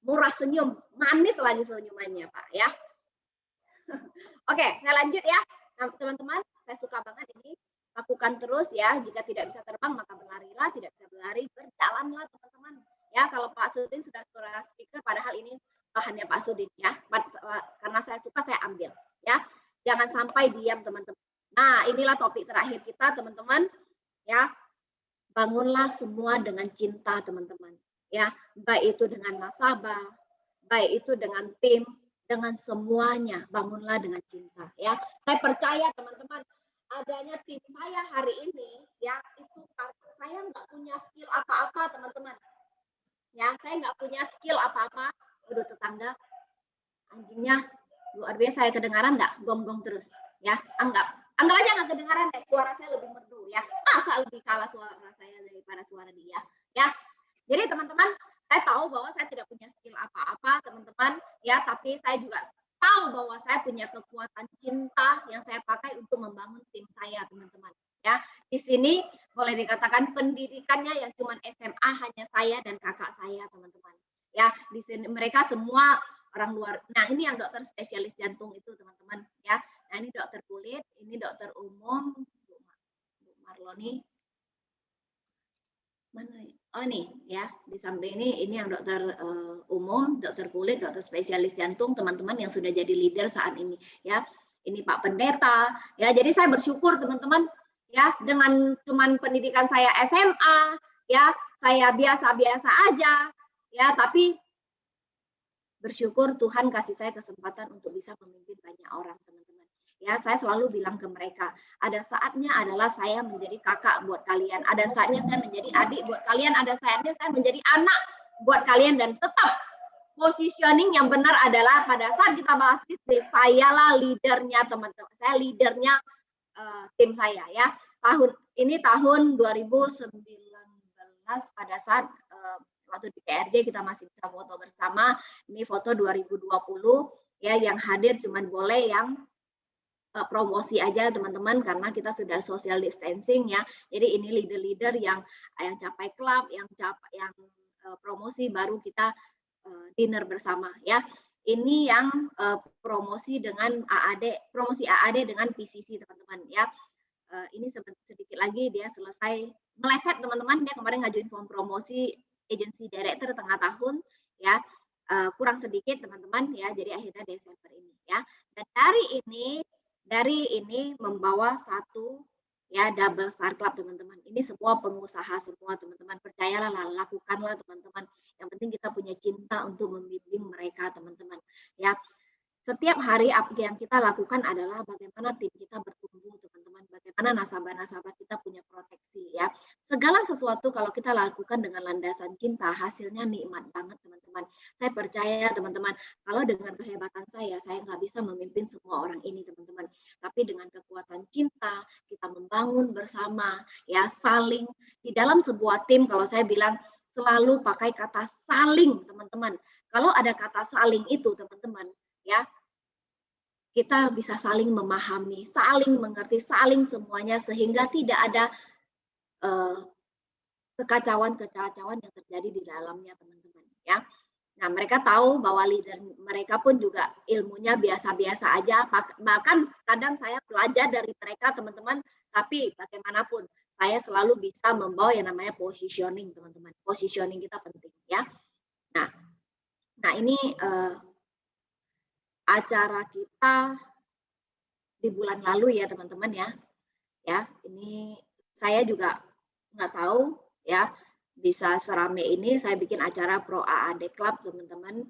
Murah senyum, manis lagi senyumannya Pak ya. Oke, saya lanjut ya. Nah, teman-teman, saya suka banget ini. Lakukan terus ya. Jika tidak bisa terbang, maka berlarilah. Tidak bisa berlari, berjalanlah teman-teman. Ya, kalau Pak Sudin sudah speaker, padahal ini sampai diam teman-teman. Nah, inilah topik terakhir kita teman-teman ya. Bangunlah semua dengan cinta teman-teman ya, baik itu dengan nasabah, baik itu dengan tim, dengan semuanya bangunlah dengan cinta ya. Saya percaya teman-teman adanya tim saya hari ini ya, itu karena saya nggak punya skill apa-apa teman-teman ya, saya nggak punya skill apa-apa. Udah tetangga anjingnya luar biasa, saya kedengaran nggak gonggong terus ya, anggap aja nggak kedengaran deh, suara saya lebih merdu ya, masa lebih kalah suara saya daripada suara dia ya. Jadi teman-teman, saya tahu bahwa saya tidak punya skill apa-apa teman-teman ya, tapi saya juga tahu bahwa saya punya kekuatan cinta yang saya pakai untuk membangun tim saya teman-teman ya. Di sini boleh dikatakan pendidikannya yang cuma SMA hanya saya dan kakak saya teman-teman ya. Di sini mereka semua orang luar. Nah, ini yang dokter spesialis jantung itu teman-teman ya. Nah, ini dokter kulit, ini dokter umum, Bu Marloni. Mana nih? Oh nih ya, di samping ini yang dokter umum, dokter kulit, dokter spesialis jantung, teman-teman yang sudah jadi leader saat ini ya. Ini Pak Pendeta ya. Jadi saya bersyukur teman-teman ya, dengan cuman pendidikan saya SMA ya, saya biasa-biasa aja ya, tapi bersyukur Tuhan kasih saya kesempatan untuk bisa memimpin banyak orang teman-teman. Ya, saya selalu bilang ke mereka, ada saatnya adalah saya menjadi kakak buat kalian, ada saatnya saya menjadi adik buat kalian, ada saatnya saya menjadi anak buat kalian, dan tetap positioning yang benar adalah pada saat kita bahas bisnis, sayalah leadernya teman-teman, saya leadernya tim saya ya. Tahun 2019 pada saat waktu di PRJ kita masih bisa foto bersama. Ini foto 2020 ya, yang hadir cuman boleh yang promosi aja teman-teman, karena kita sudah social distancing ya. Jadi ini leader-leader yang capai klub, yang promosi baru kita dinner bersama ya. Ini yang promosi dengan AAD, promosi AAD dengan PCC teman-teman ya. Ini sedikit lagi dia selesai meleset teman-teman, dia kemarin ngajuin form promosi agency director tengah tahun ya, kurang sedikit teman-teman ya, jadi akhirnya Desember ini ya. Dan dari ini membawa satu ya double star club teman-teman. Ini semua pengusaha semua teman-teman, percayalah, lakukanlah teman-teman. Yang penting kita punya cinta untuk membimbing mereka teman-teman ya. Setiap hari yang kita lakukan adalah bagaimana tim kita bertumbuh teman-teman, bagaimana nasabah-nasabah kita punya proteksi ya. Segala sesuatu kalau kita lakukan dengan landasan cinta, hasilnya nikmat banget teman-teman. Saya percaya teman-teman, kalau dengan kehebatan saya nggak bisa memimpin semua orang ini teman-teman. Tapi dengan kekuatan cinta, kita membangun bersama ya, saling di dalam sebuah tim. Kalau saya bilang selalu pakai kata saling teman-teman. Kalau ada kata saling itu teman-teman ya, kita bisa saling memahami, saling mengerti, saling semuanya, sehingga tidak ada kekacauan-kekacauan yang terjadi di dalamnya teman-teman ya. Nah, mereka tahu bahwa leader mereka pun juga ilmunya biasa-biasa aja, bahkan kadang saya belajar dari mereka teman-teman, tapi bagaimanapun saya selalu bisa membawa yang namanya positioning teman-teman. Positioning kita penting ya. Nah ini acara kita di bulan lalu ya teman-teman ya. Ya, ini saya juga nggak tahu ya bisa serame ini. Saya bikin acara Pro AAD Club teman-teman.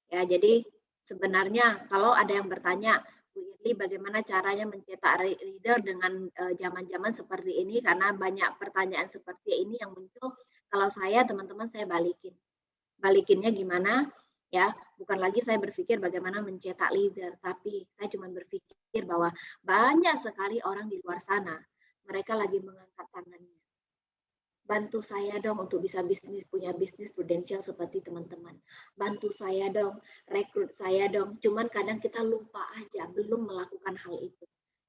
Ya, jadi sebenarnya kalau ada yang bertanya, Bu Irly bagaimana caranya mencetak leader dengan zaman-zaman seperti ini, karena banyak pertanyaan seperti ini yang muncul. Kalau saya teman-teman, saya balikinnya gimana? Ya, bukan lagi saya berpikir bagaimana mencetak leader, tapi saya cuma berpikir bahwa banyak sekali orang di luar sana, mereka lagi mengangkat tangannya. Bantu saya dong untuk bisa punya bisnis prudensial seperti teman-teman. Bantu saya dong, rekrut saya dong. Cuman kadang kita lupa aja, belum melakukan hal itu.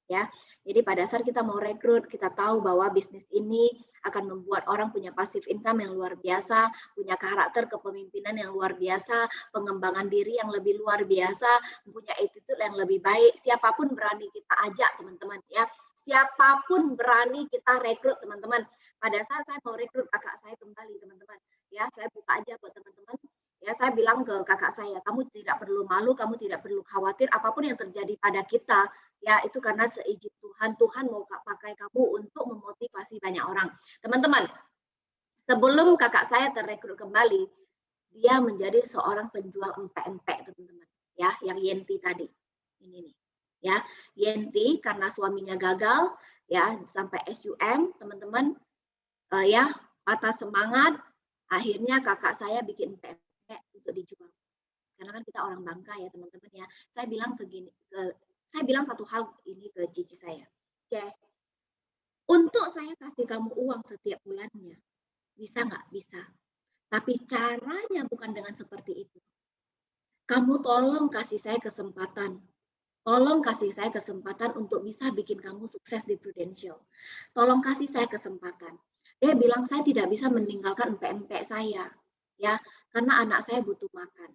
Ya, jadi pada saat kita mau rekrut, kita tahu bahwa bisnis ini akan membuat orang punya passive income yang luar biasa, punya karakter kepemimpinan yang luar biasa, pengembangan diri yang lebih luar biasa, punya attitude yang lebih baik. Siapapun berani kita ajak teman-teman ya, siapapun berani kita rekrut teman-teman. Pada saat saya mau rekrut kakak saya kembali teman-teman, ya saya buka aja buat teman-teman. Ya, saya bilang ke kakak saya, kamu tidak perlu malu, kamu tidak perlu khawatir apapun yang terjadi pada kita. Ya, itu karena seizin Tuhan, Tuhan mau pakai kamu untuk memotivasi banyak orang. Teman-teman, sebelum kakak saya terrekrut kembali, dia menjadi seorang penjual empek-empek, teman-teman. Ya, yang Yenti tadi. Ini nih. Ya, Yenti karena suaminya gagal, ya sampai SUM, teman-teman, ya patah semangat. Akhirnya kakak saya bikin empek-empek untuk dijual. Karena kan kita orang Bangka ya teman-teman ya. Saya bilang satu hal ini ke cici saya. Untuk saya kasih kamu uang setiap bulannya, bisa nggak? Bisa. Tapi caranya bukan dengan seperti itu. Kamu tolong kasih saya kesempatan. Tolong kasih saya kesempatan untuk bisa bikin kamu sukses di Prudential. Tolong kasih saya kesempatan. Dia bilang saya tidak bisa meninggalkan empek-empek saya, ya, karena anak saya butuh makan.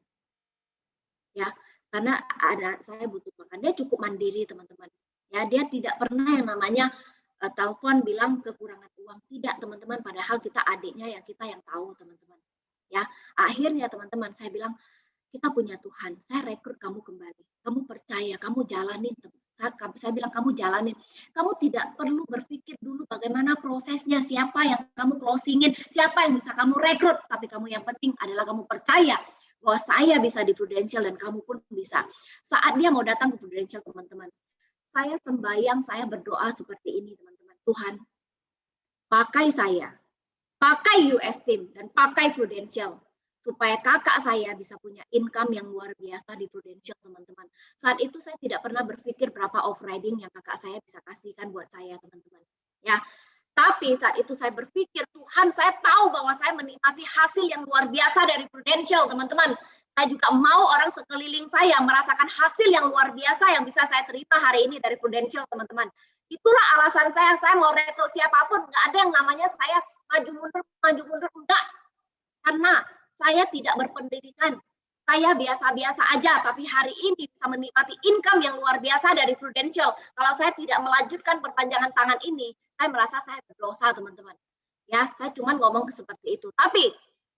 Ya, karena anak saya butuh makan. Dia cukup mandiri, teman-teman. Ya, dia tidak pernah yang namanya telepon bilang kekurangan uang. Tidak, teman-teman, padahal kita adiknya yang kita yang tahu, teman-teman. Ya, akhirnya teman-teman saya bilang kita punya Tuhan. Saya rekrut kamu kembali. Kamu percaya, kamu jalanin. Saya bilang kamu jalanin. Kamu tidak perlu berpikir dulu bagaimana prosesnya, siapa yang kamu closingin, siapa yang bisa kamu rekrut. Tapi kamu yang penting adalah kamu percaya bahwa saya bisa di Prudential dan kamu pun bisa. Saat dia mau datang ke Prudential, teman-teman, saya sembahyang, saya berdoa seperti ini, teman-teman. Tuhan, pakai saya, pakai US Team, dan pakai Prudential. Supaya kakak saya bisa punya income yang luar biasa di Prudential, teman-teman. Saat itu saya tidak pernah berpikir berapa off riding yang kakak saya bisa kasihkan buat saya, teman-teman. Ya, tapi saat itu saya berpikir, Tuhan, saya tahu bahwa saya menikmati hasil yang luar biasa dari Prudential, teman-teman. Saya juga mau orang sekeliling saya merasakan hasil yang luar biasa yang bisa saya terima hari ini dari Prudential, teman-teman. Itulah alasan saya mau rekrut siapapun. Nggak ada yang namanya saya maju mundur, enggak. Karena saya tidak berpendidikan. Saya biasa-biasa aja, tapi hari ini bisa menikmati income yang luar biasa dari Prudential. Kalau saya tidak melanjutkan perpanjangan tangan ini, saya merasa saya berdosa, teman-teman. Ya, saya cuma ngomong seperti itu. Tapi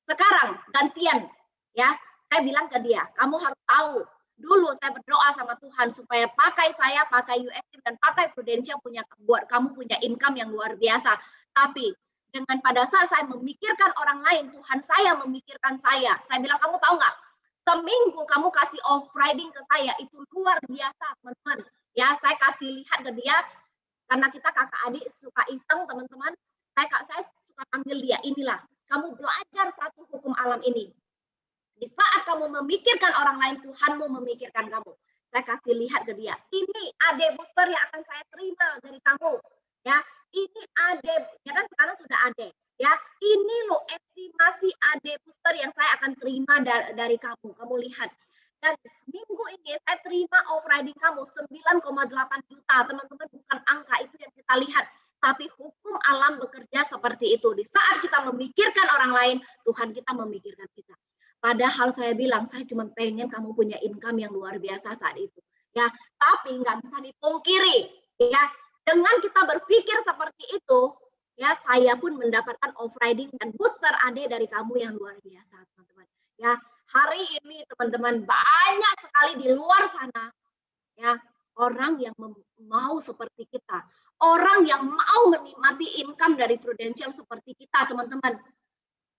sekarang gantian, ya, saya bilang ke dia, kamu harus tahu. Dulu saya berdoa sama Tuhan supaya pakai saya, pakai UST dan pakai Prudential buat kamu punya income yang luar biasa. Tapi dengan pada saat saya memikirkan orang lain, Tuhan saya memikirkan saya. Saya bilang, kamu tahu nggak? Seminggu kamu kasih off riding ke saya, itu luar biasa, teman-teman. Ya, saya kasih lihat ke dia, karena kita kakak adik suka iseng, teman-teman. Saya suka panggil dia, inilah, kamu belajar satu hukum alam ini. Di saat kamu memikirkan orang lain, Tuhanmu memikirkan kamu. Saya kasih lihat ke dia, ini ade booster yang akan saya terima dari kamu. Ya, ini ade, ya kan sekarang sudah ade. Ya, ini loh estimasi ade booster yang saya akan terima dari kamu. Kamu lihat. Dan minggu ini saya terima off riding kamu 9,8 juta. Teman-teman, bukan angka itu yang kita lihat. Tapi hukum alam bekerja seperti itu. Di saat kita memikirkan orang lain, Tuhan kita memikirkan kita. Padahal saya bilang, saya cuma pengen kamu punya income yang luar biasa saat itu. Ya, tapi nggak bisa dipungkiri. Ya, dengan kita berpikir seperti itu, ya saya pun mendapatkan off riding dan booster AD dari kamu yang luar biasa, teman-teman. Ya, hari ini teman-teman banyak sekali di luar sana, ya orang yang mau seperti kita, orang yang mau menikmati income dari Prudential seperti kita, teman-teman.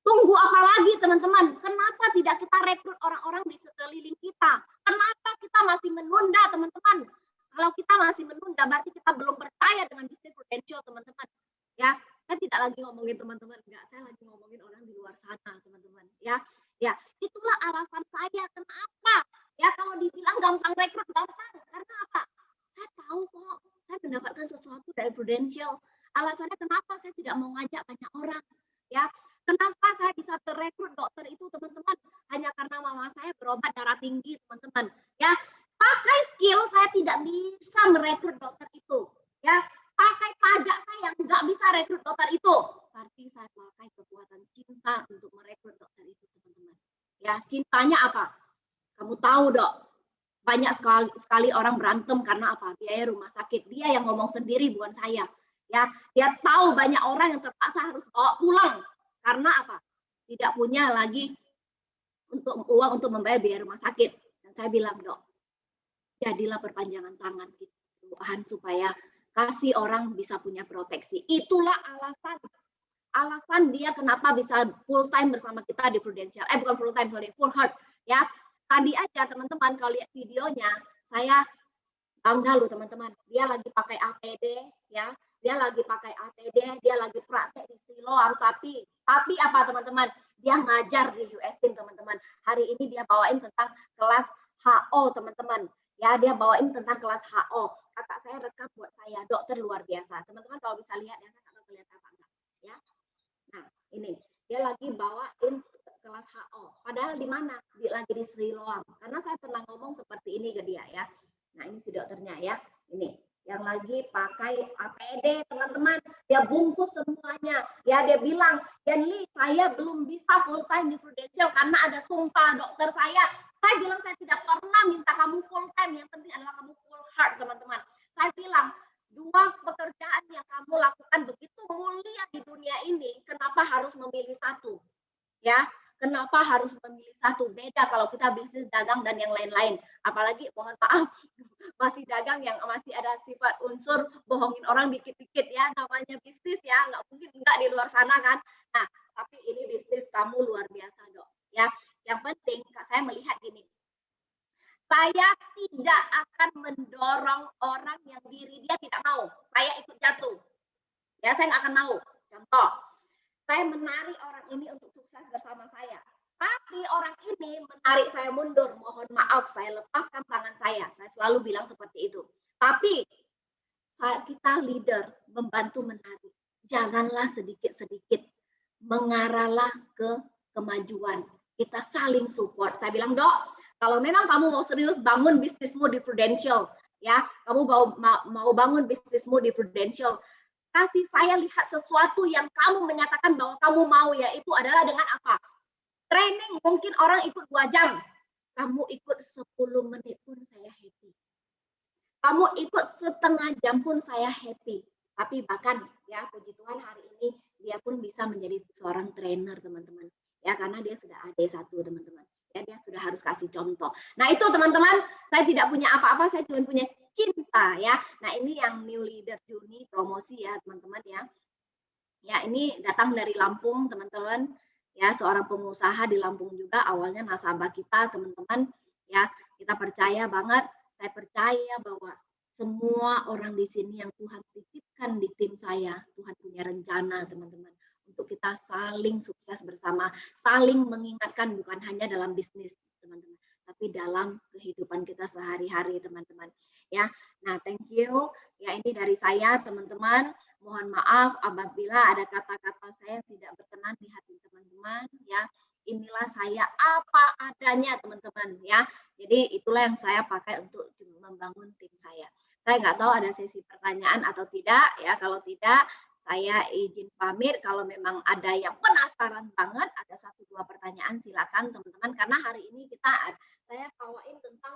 Tunggu apa lagi, teman-teman? Kenapa tidak kita rekrut orang-orang di sekeliling kita? Kenapa kita masih menunda, teman-teman? Kalau kita masih menunda, berarti kita belum percaya dengan bisnis Prudential, teman-teman. Ya, saya tidak lagi ngomongin teman-teman, enggak, saya lagi ngomongin orang di luar sana, teman-teman. Ya, itulah alasan saya kenapa. Ya, kalau dibilang gampang rekrut, gampang. Karena apa? Saya tahu kok, saya mendapatkan sesuatu dari Prudential. Alasannya kenapa saya tidak mau ngajak banyak orang. Ya, kenapa saya bisa terrekrut dokter itu, teman-teman? Hanya karena mama saya berobat darah tinggi, teman-teman. Ya, pakai skill saya tidak bisa merekrut dokter itu. Ya, pakai pajak saya nggak bisa rekrut dokter itu. Tapi saya pakai kekuatan cinta untuk merekrut dokter itu, teman-teman. Ya, cintanya apa? Kamu tahu, Dok. Banyak sekali orang berantem karena apa? Biaya rumah sakit. Dia yang ngomong sendiri, bukan saya. Ya, dia tahu banyak orang yang terpaksa harus bawa pulang karena apa? Tidak punya lagi uang untuk membayar biaya rumah sakit. Dan saya bilang, Dok, jadilah perpanjangan tangan gitu. Tuhan supaya kasih orang bisa punya proteksi. Itulah alasan dia kenapa bisa full time bersama kita di Prudential. Bukan full time, sorry, full heart ya. Tadi aja teman-teman kalau lihat videonya, saya bangga loh teman-teman. Dia lagi pakai APD ya. Dia lagi pakai APD, dia lagi praktek di Siloam, tapi apa teman-teman? Dia ngajar di USIM teman-teman. Hari ini dia bawain tentang kelas HO teman-teman. Ya, dia bawain tentang kelas HO. Kakak saya rekam buat saya, dokter luar biasa. Teman-teman kalau bisa lihat ya, kakak kelihatan apa enggak? Ya. Nah, ini dia lagi bawain kelas HO. Padahal di mana? Lagi di Siloam. Karena saya pernah ngomong seperti ini ke dia ya. Nah, ini si dokternya ya. Ini yang lagi pakai APD teman-teman, dia bungkus semuanya ya. Dia bilang, Yenli, saya belum bisa full time di Prudential karena ada sumpah dokter saya bilang saya tidak pernah minta kamu full time, yang penting adalah kamu full heart teman-teman. Saya bilang 2 pekerjaan yang kamu lakukan begitu mulia di dunia ini, kenapa harus memilih satu ya? Kenapa harus memilih satu? Beda kalau kita bisnis dagang dan yang lain-lain. Apalagi mohon maaf, masih dagang yang masih ada sifat unsur bohongin orang dikit-dikit ya. Namanya bisnis ya, nggak mungkin enggak di luar sana kan. Nah, tapi ini bisnis kamu luar biasa dok. Ya, yang penting saya melihat gini. Saya tidak akan mendorong orang yang diri dia tidak mau. Saya ikut jatuh. Ya, saya nggak akan mau. Contoh, saya menarik orang ini untuk sukses bersama saya. Tapi orang ini menarik saya mundur. Mohon maaf, saya lepaskan tangan saya. Saya selalu bilang seperti itu. Tapi kita leader membantu menarik. Janganlah sedikit-sedikit. Mengarahlah ke kemajuan. Kita saling support. Saya bilang, dok, kalau memang kamu mau serius bangun bisnismu di Prudential, ya, kamu mau bangun bisnismu di Prudential, kasih saya lihat sesuatu yang kamu menyatakan bahwa kamu mau, yaitu adalah dengan apa? Training mungkin orang ikut 2 jam. Kamu ikut 10 menit pun saya happy. Kamu ikut setengah jam pun saya happy. Tapi bahkan ya puji Tuhan hari ini dia pun bisa menjadi seorang trainer teman-teman. Ya karena dia sudah AD1 teman-teman. Ya dia sudah harus kasih contoh. Nah itu teman-teman, saya tidak punya apa-apa, saya cuma punya cinta ya. Nah ini yang new leader Juni promosi ya teman-teman ya. Ya ini datang dari Lampung teman-teman. Ya seorang pengusaha di Lampung juga, awalnya nasabah kita teman-teman. Ya kita percaya banget, saya percaya bahwa semua orang di sini yang Tuhan titipkan di tim saya, Tuhan punya rencana teman-teman. Untuk kita saling sukses bersama, saling mengingatkan bukan hanya dalam bisnis teman-teman, tapi dalam kehidupan kita sehari-hari teman-teman. Ya, nah thank you. Ya ini dari saya teman-teman. Mohon maaf apabila ada kata-kata saya tidak berkenan di hati teman-teman. Ya, inilah saya apa adanya teman-teman. Ya, jadi itulah yang saya pakai untuk membangun tim saya. Saya nggak tahu ada sesi pertanyaan atau tidak. Ya, kalau tidak, saya izin pamit. Kalau memang ada yang penasaran banget, ada 1-2 pertanyaan silakan teman-teman. Karena hari ini saya bawain tentang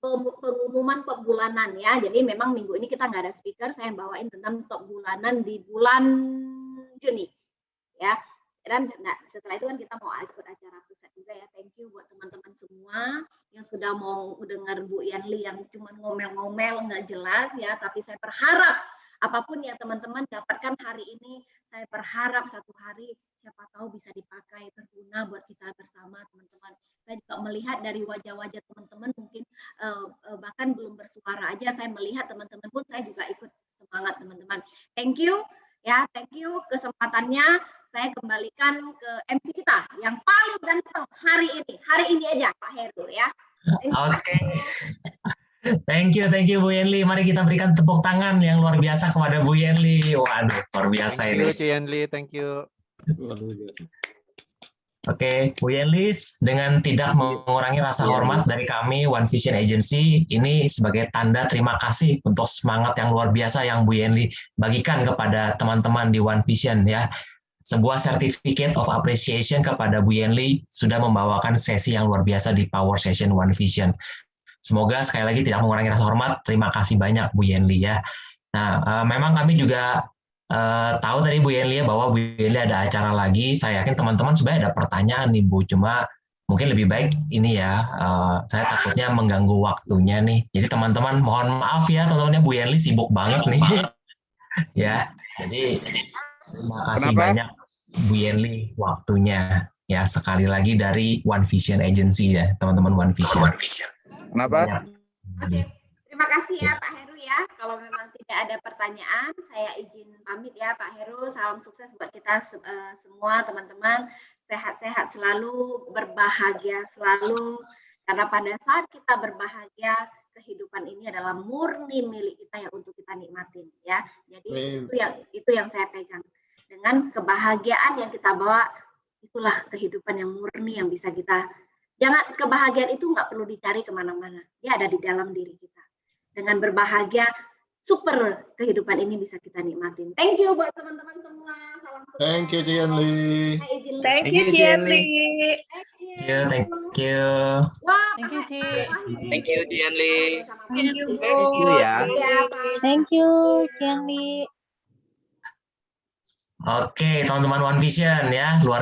pengumuman top bulanan ya. Jadi memang minggu ini kita nggak ada speaker. Saya bawain tentang top bulanan di bulan Juni ya. Dan setelah itu kan kita mau ikut acara pusat juga ya. Thank you buat teman-teman semua yang sudah mau dengar Bu Yenli yang cuma ngomel-ngomel nggak jelas ya. Tapi saya berharap apapun yang teman-teman dapatkan hari ini, saya berharap satu hari siapa tahu bisa dipakai berguna buat kita bersama teman-teman. Saya juga melihat dari wajah-wajah teman-teman mungkin bahkan belum bersuara aja saya melihat teman-teman pun saya juga ikut semangat teman-teman. Thank you ya, thank you kesempatannya. Saya kembalikan ke MC kita yang paling ganteng hari ini aja Pak Heru ya. Oke. Thank you Bu Yenli. Mari kita berikan tepuk tangan yang luar biasa kepada Bu Yenli. Waduh, luar biasa ini. Thank you, Yenli. Thank you. Oke, Bu Yenli, dengan tidak mengurangi rasa hormat dari kami One Vision Agency, ini sebagai tanda terima kasih untuk semangat yang luar biasa yang Bu Yenli bagikan kepada teman-teman di One Vision ya. Sebuah certificate of appreciation kepada Bu Yenli sudah membawakan sesi yang luar biasa di Power Session One Vision. Semoga sekali lagi tidak mengurangi rasa hormat. Terima kasih banyak Bu Yenli ya. Nah, memang kami juga tahu tadi Bu Yenli ya bahwa Bu Yenli ada acara lagi. Saya yakin teman-teman sebenarnya ada pertanyaan nih Bu, cuma mungkin lebih baik ini ya, saya takutnya mengganggu waktunya nih. Jadi teman-teman mohon maaf ya, teman-temannya Bu Yenli sibuk banget nih. Ya, jadi terima kasih Kenapa? banyak Bu Yenli waktunya. Ya, sekali lagi dari One Vision Agency ya, teman-teman One Vision. Kenapa? Oke, terima kasih ya Pak Heru ya. Kalau memang tidak ada pertanyaan, saya izin pamit ya Pak Heru. Salam sukses buat kita semua teman-teman. Sehat-sehat selalu, berbahagia selalu. Karena pada saat kita berbahagia, kehidupan ini adalah murni milik kita yang untuk kita nikmatin ya. Jadi itu yang saya pegang. Dengan kebahagiaan yang kita bawa, itulah kehidupan yang murni yang bisa kita. Jangan, kebahagiaan itu nggak perlu dicari kemana-mana. Dia ada di dalam diri kita. Dengan berbahagia, super kehidupan ini bisa kita nikmatin. Thank you buat teman-teman semua. Salam sukses. Thank you, Cianli. Thank you, Cianli. Thank you. Wah, Thank you, Ci. Thank you, Cianli. Thank you, Bu. Thank you ya. Thank you, Cianli. Oke, teman-teman One Vision ya, luar